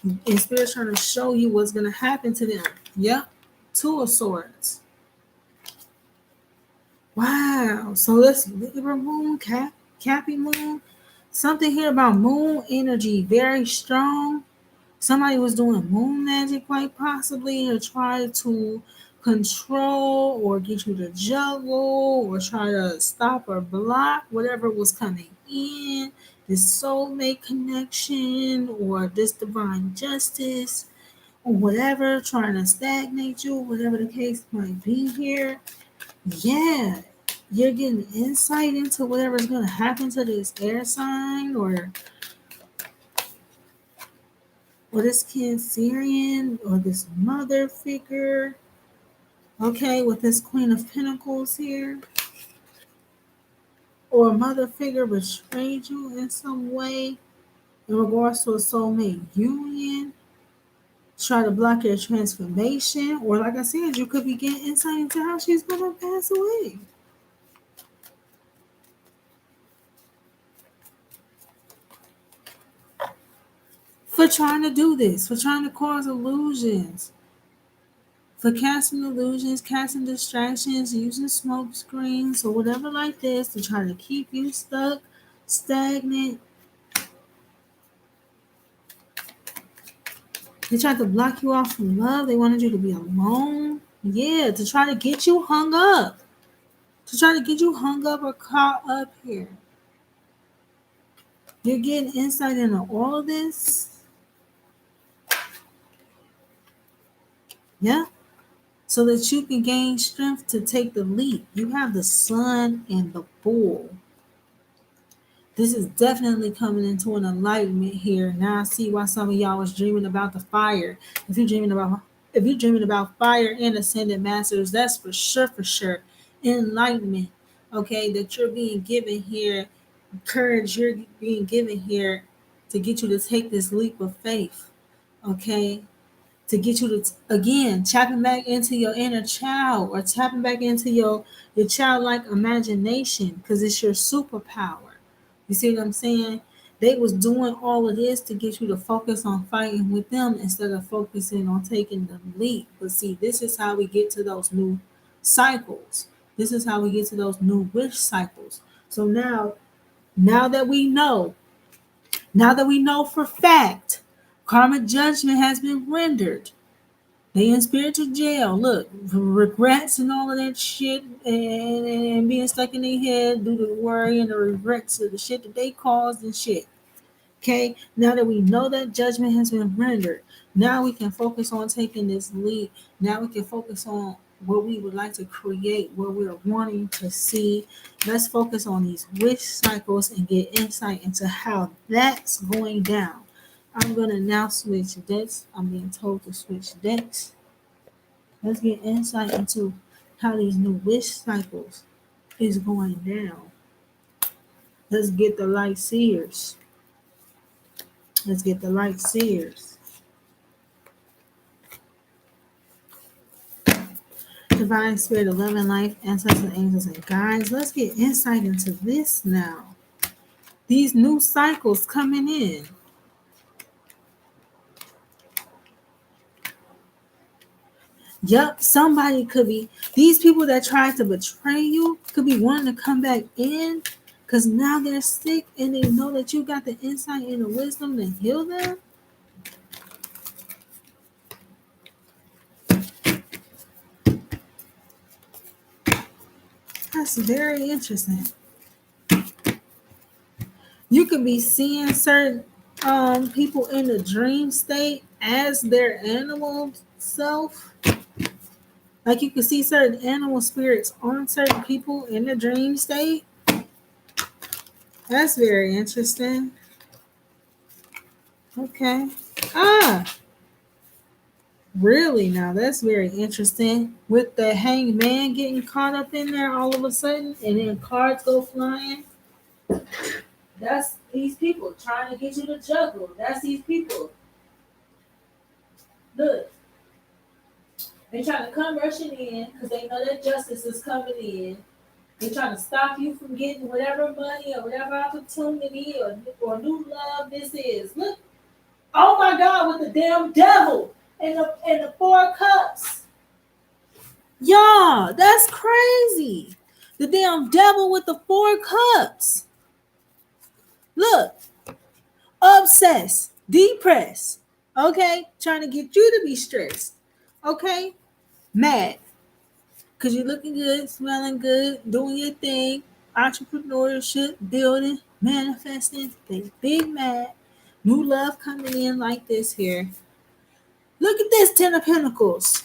And Spirit's trying to show you what's gonna happen to them. Yep. Two of Swords. Wow. So let's Libra Moon, Cappy Moon. Something here about moon energy, very strong. Somebody was doing moon magic, quite possibly, or try to control or get you to juggle or try to stop or block whatever was coming in. This soulmate connection or this divine justice or whatever, trying to stagnate you, whatever the case might be here. Yeah, you're getting insight into whatever's going to happen to this air sign or this Cancerian or this mother figure. Okay, with this Queen of Pentacles here, or a mother figure betrayed you in some way in regards to a soulmate union. Try to block your transformation, or like I said, you could be getting insight into how she's going to pass away. For trying to do this, for trying to cause illusions, for casting illusions, casting distractions, using smoke screens or whatever like this to try to keep you stuck, stagnant. They tried to block you off from love. They wanted you to be alone. Yeah, to try to get you hung up. To try to get you hung up or caught up here. You're getting insight into all of this. Yeah. So that you can gain strength to take the leap. You have the sun and the bull. This is definitely coming into an enlightenment here. Now I see why some of y'all was dreaming about the fire. If you're dreaming about fire and ascended masters, that's for sure. Enlightenment. Okay, that you're being given here, courage you're being given here to get you to take this leap of faith. Okay, to get you to again tapping back into your inner child or tapping back into your childlike imagination because it's your superpower. You see what I'm saying? They was doing all of this to get you to focus on fighting with them instead of focusing on taking the leap. But see, this is how we get to those new cycles. This is how we get to those new wish cycles. So now that we know, now that we know for fact, karmic judgment has been rendered. They in spiritual jail. Look, regrets and all of that shit and being stuck in their head due to the worry and the regrets of the shit that they caused and shit. Okay, now that we know that judgment has been rendered, now we can focus on taking this lead. Now we can focus on what we would like to create, what we're wanting to see. Let's focus on these wish cycles and get insight into how that's going down. I'm going to now switch decks. I'm being told to switch decks. Let's get insight into how these new wish cycles is going down. Let's get the light seers. Let's get the light seers. Divine Spirit of Love and Life, Ancestors, Angels, and Guides. Let's get insight into this now. These new cycles coming in. Yup, somebody could be, these people that tried to betray you could be wanting to come back in because now they're sick and they know that you got the insight and the wisdom to heal them. That's very interesting. You could be seeing certain people in the dream state as their animal self. Like you can see certain animal spirits on certain people in the dream state. That's very interesting. Okay. Really? Now that's very interesting. With the hangman getting caught up in there all of a sudden, and then cards go flying. That's these people trying to get you to juggle. That's these people. Look, they trying to come rushing in because they know that justice is coming in. They trying to stop you from getting whatever money or whatever opportunity or new love this is. Look, oh my God, with the damn devil and the 4 cups. Y'all, that's crazy. The damn devil with the 4 cups. Look, obsessed, depressed, okay? Trying to get you to be stressed, okay? Mad. Because you're looking good, smelling good, doing your thing, entrepreneurship, building, manifesting. They big mad. New love coming in like this here. Look at this 10 of Pentacles.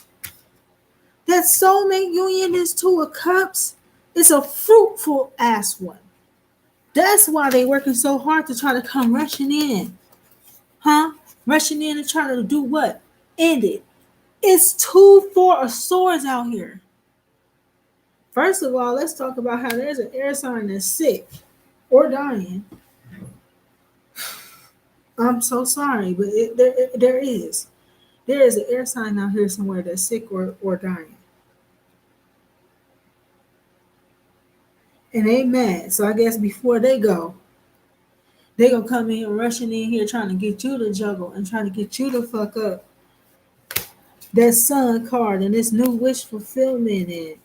That soulmate union is 2 of Cups. It's a fruitful ass one. That's why they working so hard to try to come rushing in. Huh? Rushing in and trying to do what? End it. It's 2 4 of Swords out here. First of all, let's talk about how there's an air sign that's sick or dying. I'm so sorry, but there is. There is an air sign out here somewhere that's sick or dying. And they mad. So I guess before they go, they gonna come in rushing in here trying to get you to juggle and trying to get you to fuck up. That Sun card and this new wish fulfillment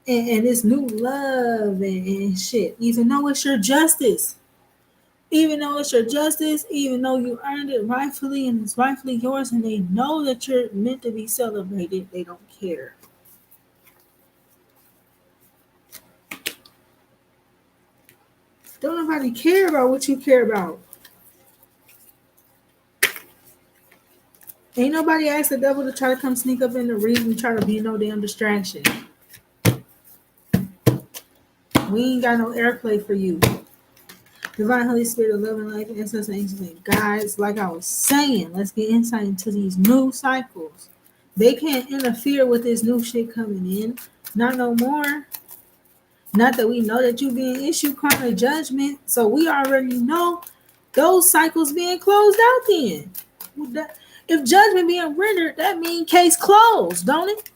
and this new love and shit. Even though it's your justice. Even though it's your justice, even though you earned it rightfully and it's rightfully yours and they know that you're meant to be celebrated, they don't care. Don't nobody care about what you care about. Ain't nobody asked the devil to try to come sneak up in the reason and try to be no damn distraction. We ain't got no airplay for you. Divine Holy Spirit of love and life, ancestors, angels, and guides. Like I was saying, let's get insight into these new cycles. They can't interfere with this new shit coming in. Not no more. Not that we know that you being issued karmic judgment. So we already know those cycles being closed out then. If judgment being rendered, that means case closed, don't it?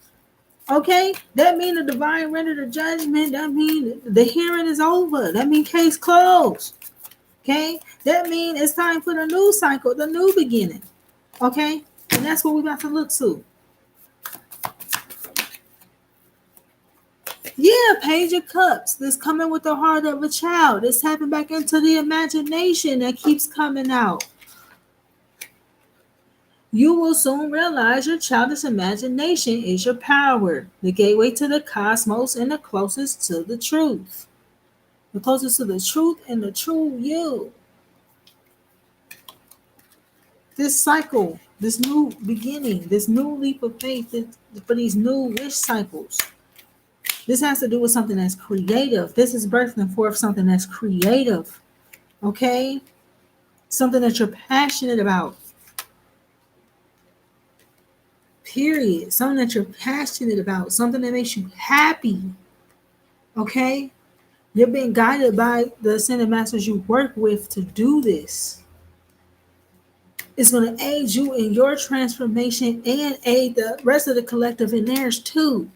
Okay? That means the divine rendered a judgment. That means the hearing is over. That means case closed. Okay? That means it's time for the new cycle, the new beginning. Okay? And that's what we're about to look to. Yeah, Page of Cups. This coming with the heart of a child. It's tapping back into the imagination that keeps coming out. You will soon realize your childish imagination is your power, the gateway to the cosmos and the closest to the truth. The closest to the truth and the true you. This cycle, this new beginning, this new leap of faith for these new wish cycles. This has to do with something that's creative. This is birthing forth something that's creative. Okay? Something that you're passionate about. Period. Something that you're passionate about. Something that makes you happy. Okay? You're being guided by the ascended masters you work with to do this. It's going to aid you in your transformation and aid the rest of the collective in theirs too.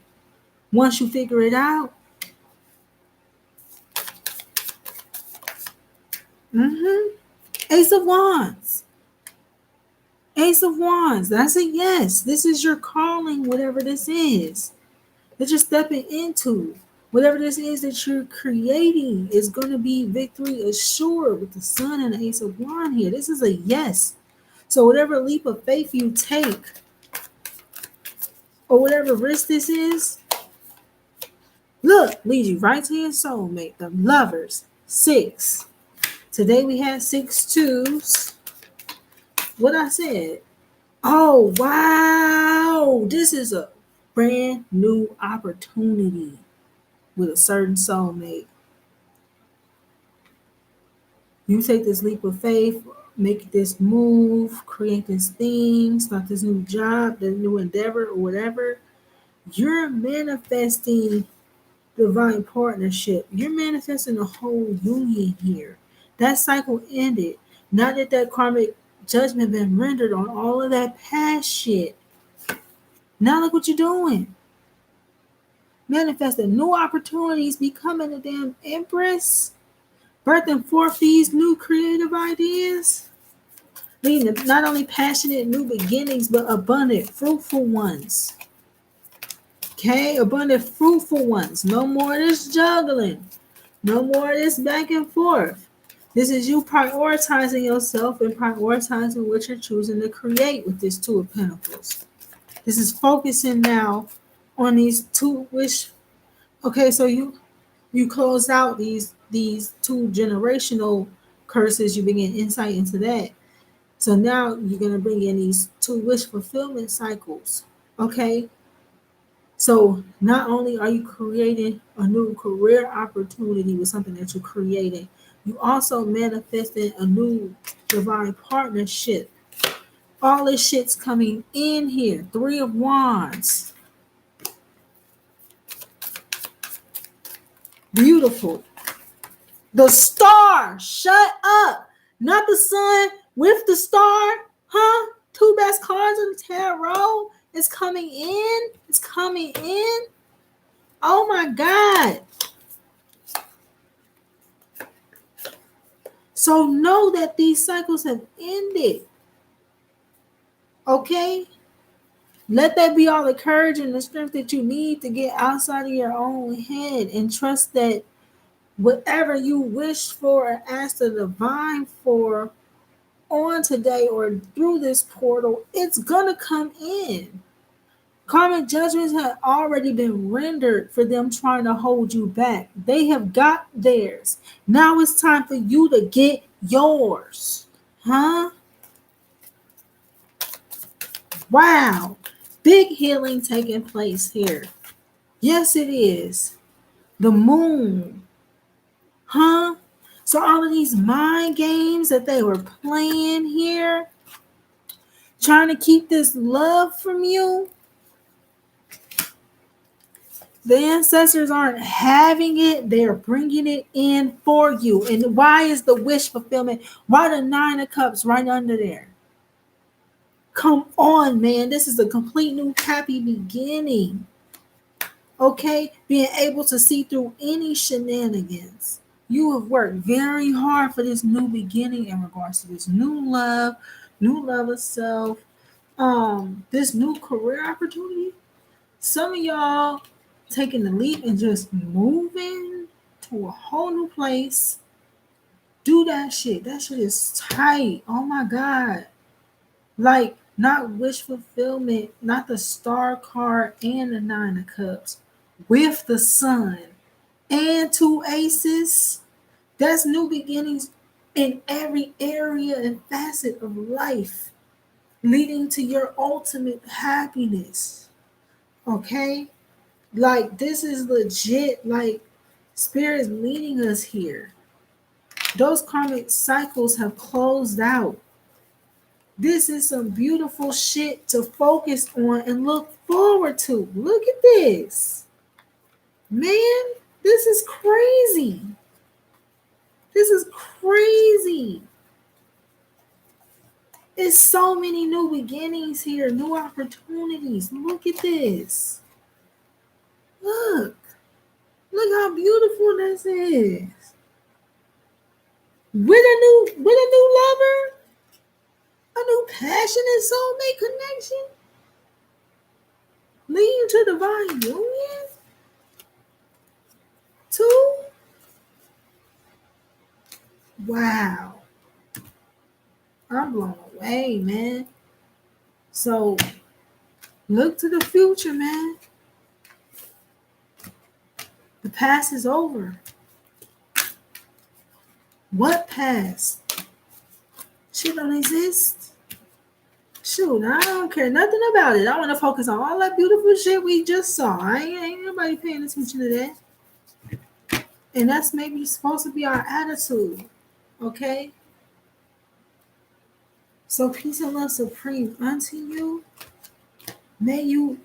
Once you figure it out, Ace of Wands. Ace of Wands. That's a yes. This is your calling, whatever this is that you're stepping into. Whatever this is that you're creating is going to be victory assured with the Sun and the Ace of Wands here. This is a yes. So whatever leap of faith you take, or whatever risk this is, look, leads you right to your soulmate, the Lovers. 6. Today we had 6 twos. What I said. Oh, wow. This is a brand new opportunity with a certain soulmate. You take this leap of faith, make this move, create this thing, start this new job, the new endeavor, or whatever. You're manifesting divine partnership. You're manifesting a whole union here. That cycle ended. Not that karmic judgment been rendered on all of that past shit. Now look what you're doing. Manifesting new opportunities, becoming a damn empress, birthing forth these new creative ideas, leading to not only passionate new beginnings, but abundant, fruitful ones. Okay, abundant, fruitful ones. No more of this juggling. No more of this back and forth. This is you prioritizing yourself and prioritizing what you're choosing to create with this Two of Pentacles. This is focusing now on these two wish. Okay, so you close out these two generational curses. You begin insight into that. So now you're going to bring in these two wish fulfillment cycles. Okay, so not only are you creating a new career opportunity with something that you're creating, you also manifesting a new divine partnership. All this shit's coming in here. 3 of Wands. Beautiful. The star. Shut up. Not the sun with the star. Huh? 2 best cards in the tarot. It's coming in. It's coming in. Oh my God. So know that these cycles have ended. Okay? Let that be all the courage and the strength that you need to get outside of your own head and trust that whatever you wish for or ask the divine for on today or through this portal, it's gonna come in. Karmic judgments have already been rendered for them trying to hold you back. They have got theirs. Now it's time for you to get yours. Huh? Wow. Big healing taking place here. Yes, it is. The moon. Huh? So all of these mind games that they were playing here, trying to keep this love from you, the ancestors aren't having it. They're bringing it in for you. And why is the wish fulfillment? Why the 9 of Cups right under there? Come on, man. This is a complete new happy beginning. Okay? Being able to see through any shenanigans. You have worked very hard for this new beginning in regards to this new love of self, this new career opportunity. Some of y'all taking the leap and just moving to a whole new place. Do that shit. That shit is tight. Oh my God. Like, not wish fulfillment, not the star card and the 9 of Cups with the sun and 2 aces. That's new beginnings in every area and facet of life, leading to your ultimate happiness. Okay? Like, this is legit. Like, Spirit is leading us here. Those karmic cycles have closed out. This is some beautiful shit to focus on and look forward to. Look at this. Man, this is crazy. This is crazy. It's so many new beginnings here, new opportunities. Look at this. Look. Look how beautiful this is. With a new lover, a new passionate soulmate connection, leading to divine union. Two. Wow. I'm blown away, man. So look to the future, man. The past is over. What past? Shit don't exist. Shoot, I don't care nothing about it. I want to focus on all that beautiful shit we just saw. Ain't nobody paying attention to that. And that's maybe supposed to be our attitude. Okay? So peace and love supreme unto you. May you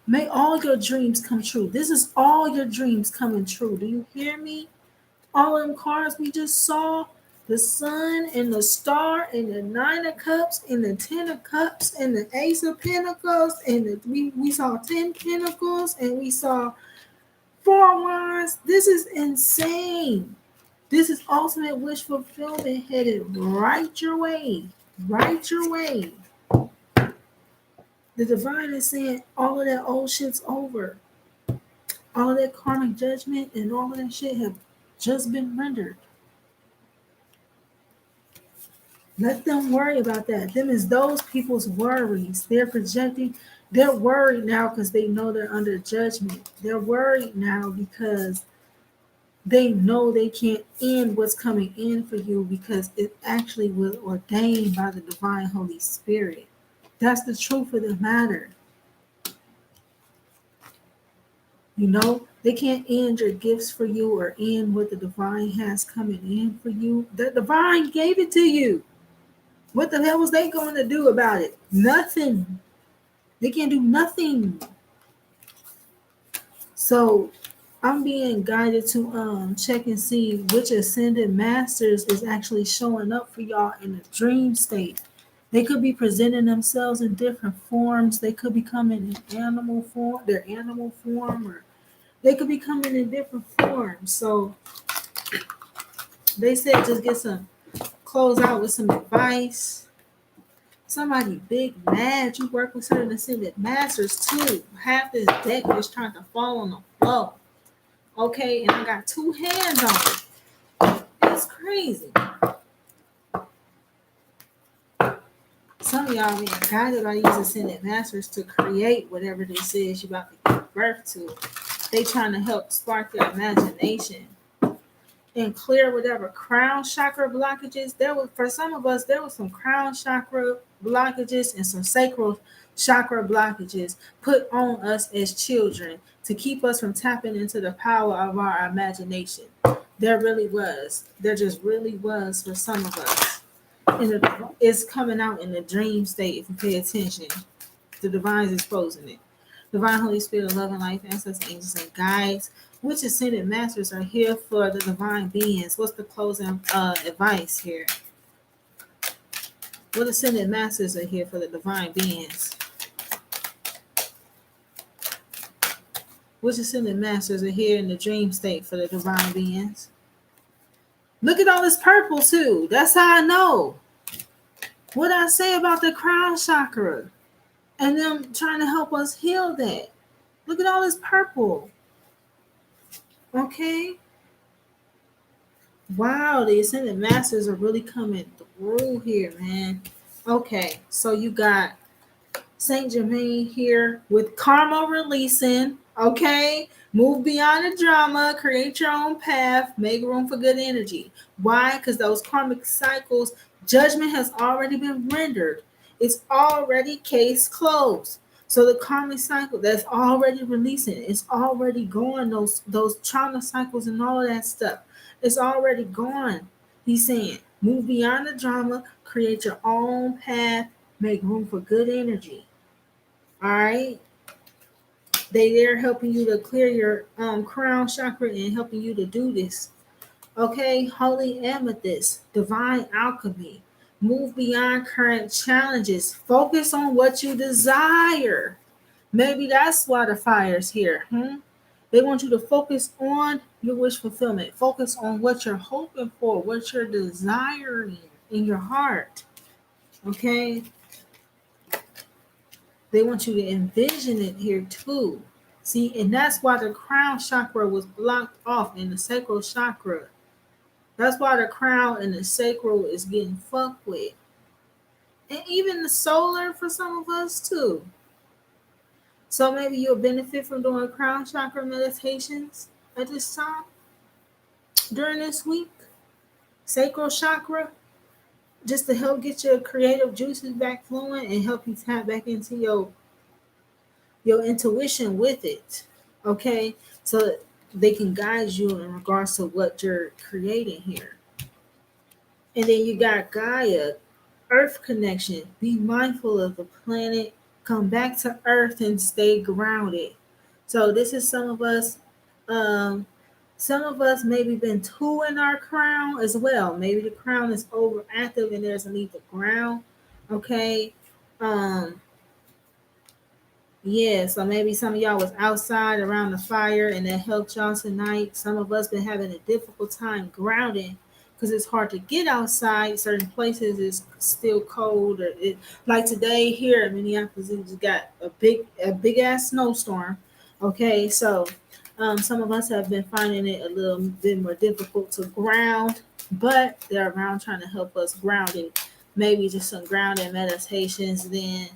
may all your dreams come true. This is all your dreams coming true. Do you hear me? All them cards we just saw, the sun and the star and the 9 of cups and the 10 of cups and the ace of pentacles and we saw 10 pentacles and we saw 4 wands. This is insane. This is ultimate wish fulfillment headed right your way. Right your way. The divine is saying all of that old shit's over. All of that karmic judgment and all of that shit have just been rendered. Let them worry about that. Them is those people's worries. They're projecting. They're worried now because they know they're under judgment. They're worried now because they know they can't end what's coming in for you because it actually was ordained by the divine Holy Spirit. That's the truth of the matter. You know, they can't end your gifts for you or end what the divine has coming in for you. The divine gave it to you. What the hell was they going to do about it? Nothing. They can't do nothing. So I'm being guided to check and see which ascended masters is actually showing up for y'all in a dream state. They could be presenting themselves in different forms. They could be coming in animal form, their animal form, or they could be coming in different forms. So they said just get some, close out with some advice. Somebody big mad. You work with certain ascended masters too. Half this deck is trying to fall on the floor. Okay, and I got 2 hands on it. It's crazy. Some of y'all being guided by these ascended masters to create whatever this is you're about to give birth to. They trying to help spark your imagination and clear whatever crown chakra blockages. There was, for some of us, there was some crown chakra blockages and some sacral chakra blockages put on us as children to keep us from tapping into the power of our imagination. There really was. There just really was for some of us. And it's coming out in the dream state if you pay attention. The divine's exposing it. Divine Holy Spirit, love and life, ancestors, angels, and guides. Which ascended masters are here for the divine beings? What's the closing advice here? What ascended masters are here for the divine beings? Which ascended masters are here in the dream state for the divine beings? Look at all this purple too. That's how I know. What I say about the crown chakra and them trying to help us heal that. Look at all this purple. Okay. Wow, the ascended masters are really coming through here, man. Okay, so you got Saint Germain here with karma releasing. Okay, move beyond the drama, create your own path, make room for good energy. Why? Because those karmic cycles, judgment has already been rendered. It's already case closed. So the karmic cycle that's already releasing, it's already gone. Those trauma cycles and all of that stuff, it's already gone. He's saying, move beyond the drama, create your own path, make room for good energy. All right. They're helping you to clear your crown chakra and helping you to do this. Okay, holy amethyst, divine alchemy. Move beyond current challenges. Focus on what you desire. Maybe that's why the fire's here. They want you to focus on your wish fulfillment. Focus on what you're hoping for, what you're desiring in your heart. Okay? They want you to envision it here too. See, and that's why the crown chakra was blocked off in the sacral chakra. That's why the crown and the sacral is getting fucked with. And even the solar for some of us too. So maybe you'll benefit from doing crown chakra meditations at this time during this week. Sacral chakra, just to help get your creative juices back flowing and help you tap back into your intuition with it. Okay? So they can guide you in regards to what you're creating here. And then you got Gaia, Earth connection. Be mindful of the planet. Come back to Earth and stay grounded. So this is some of us. Some of us maybe been too in our crown as well. Maybe the crown is overactive and there's a need to ground. Okay. Um, Yeah, so maybe some of y'all was outside around the fire and that helped y'all tonight. Some of us been having a difficult time grounding because it's hard to get outside. Certain places is still cold, or like today here in Minneapolis, we just got a big ass snowstorm. Okay, so some of us have been finding it a little bit more difficult to ground, but they're around trying to help us grounding. Maybe just some grounding meditations then,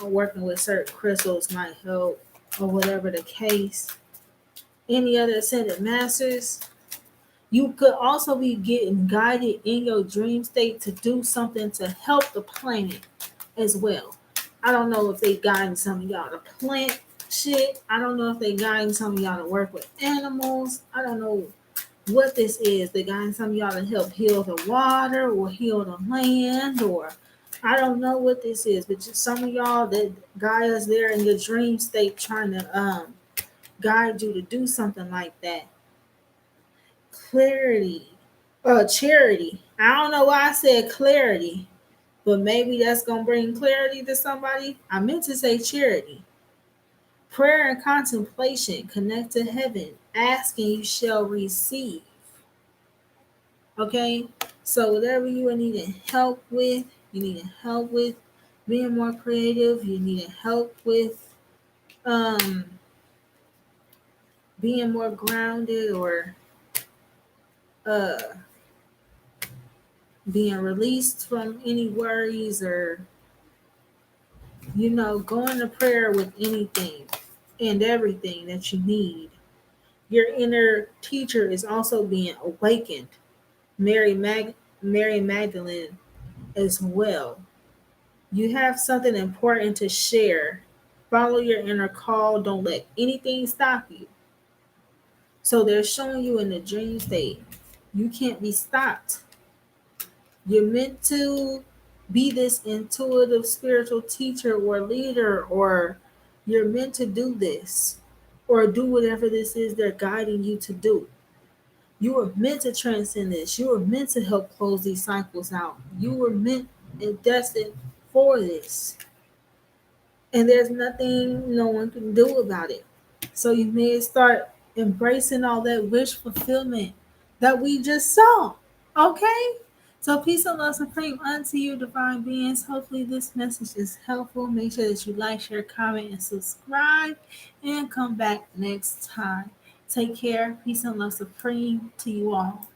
or working with certain crystals might help, or whatever the case. Any other ascended masters, you could also be getting guided in your dream state to do something to help the planet as well. I don't know if they guiding some of y'all to plant shit. I don't know if they guiding some of y'all to work with animals. I don't know what this is. They guiding some of y'all to help heal the water or heal the land, or I don't know what this is, but just some of y'all that guide us there in your dream state trying to guide you to do something like that. Clarity. Charity. I don't know why I said clarity, but maybe that's gonna bring clarity to somebody. I meant to say charity. Prayer and contemplation. Connect to heaven. Ask and you shall receive. Okay? So whatever you are needing help with, you need help with being more creative, you need help with um being more grounded, or uh being released from any worries, or going to prayer with anything and everything that you need. Your inner teacher is also being awakened. Mary Magdalene as well. You have something important to share. Follow your inner call. Don't let anything stop you. So they're showing you in the dream state. You can't be stopped. You're meant to be this intuitive spiritual teacher or leader, or you're meant to do this or do whatever this is they're guiding you to do. You were meant to transcend this. You were meant to help close these cycles out. You were meant and destined for this. And there's nothing no one can do about it. So you may start embracing all that wish fulfillment that we just saw. Okay? So peace and love supreme unto you, divine beings. Hopefully this message is helpful. Make sure that you like, share, comment, and subscribe. And come back next time. Take care. Peace and love supreme to you all.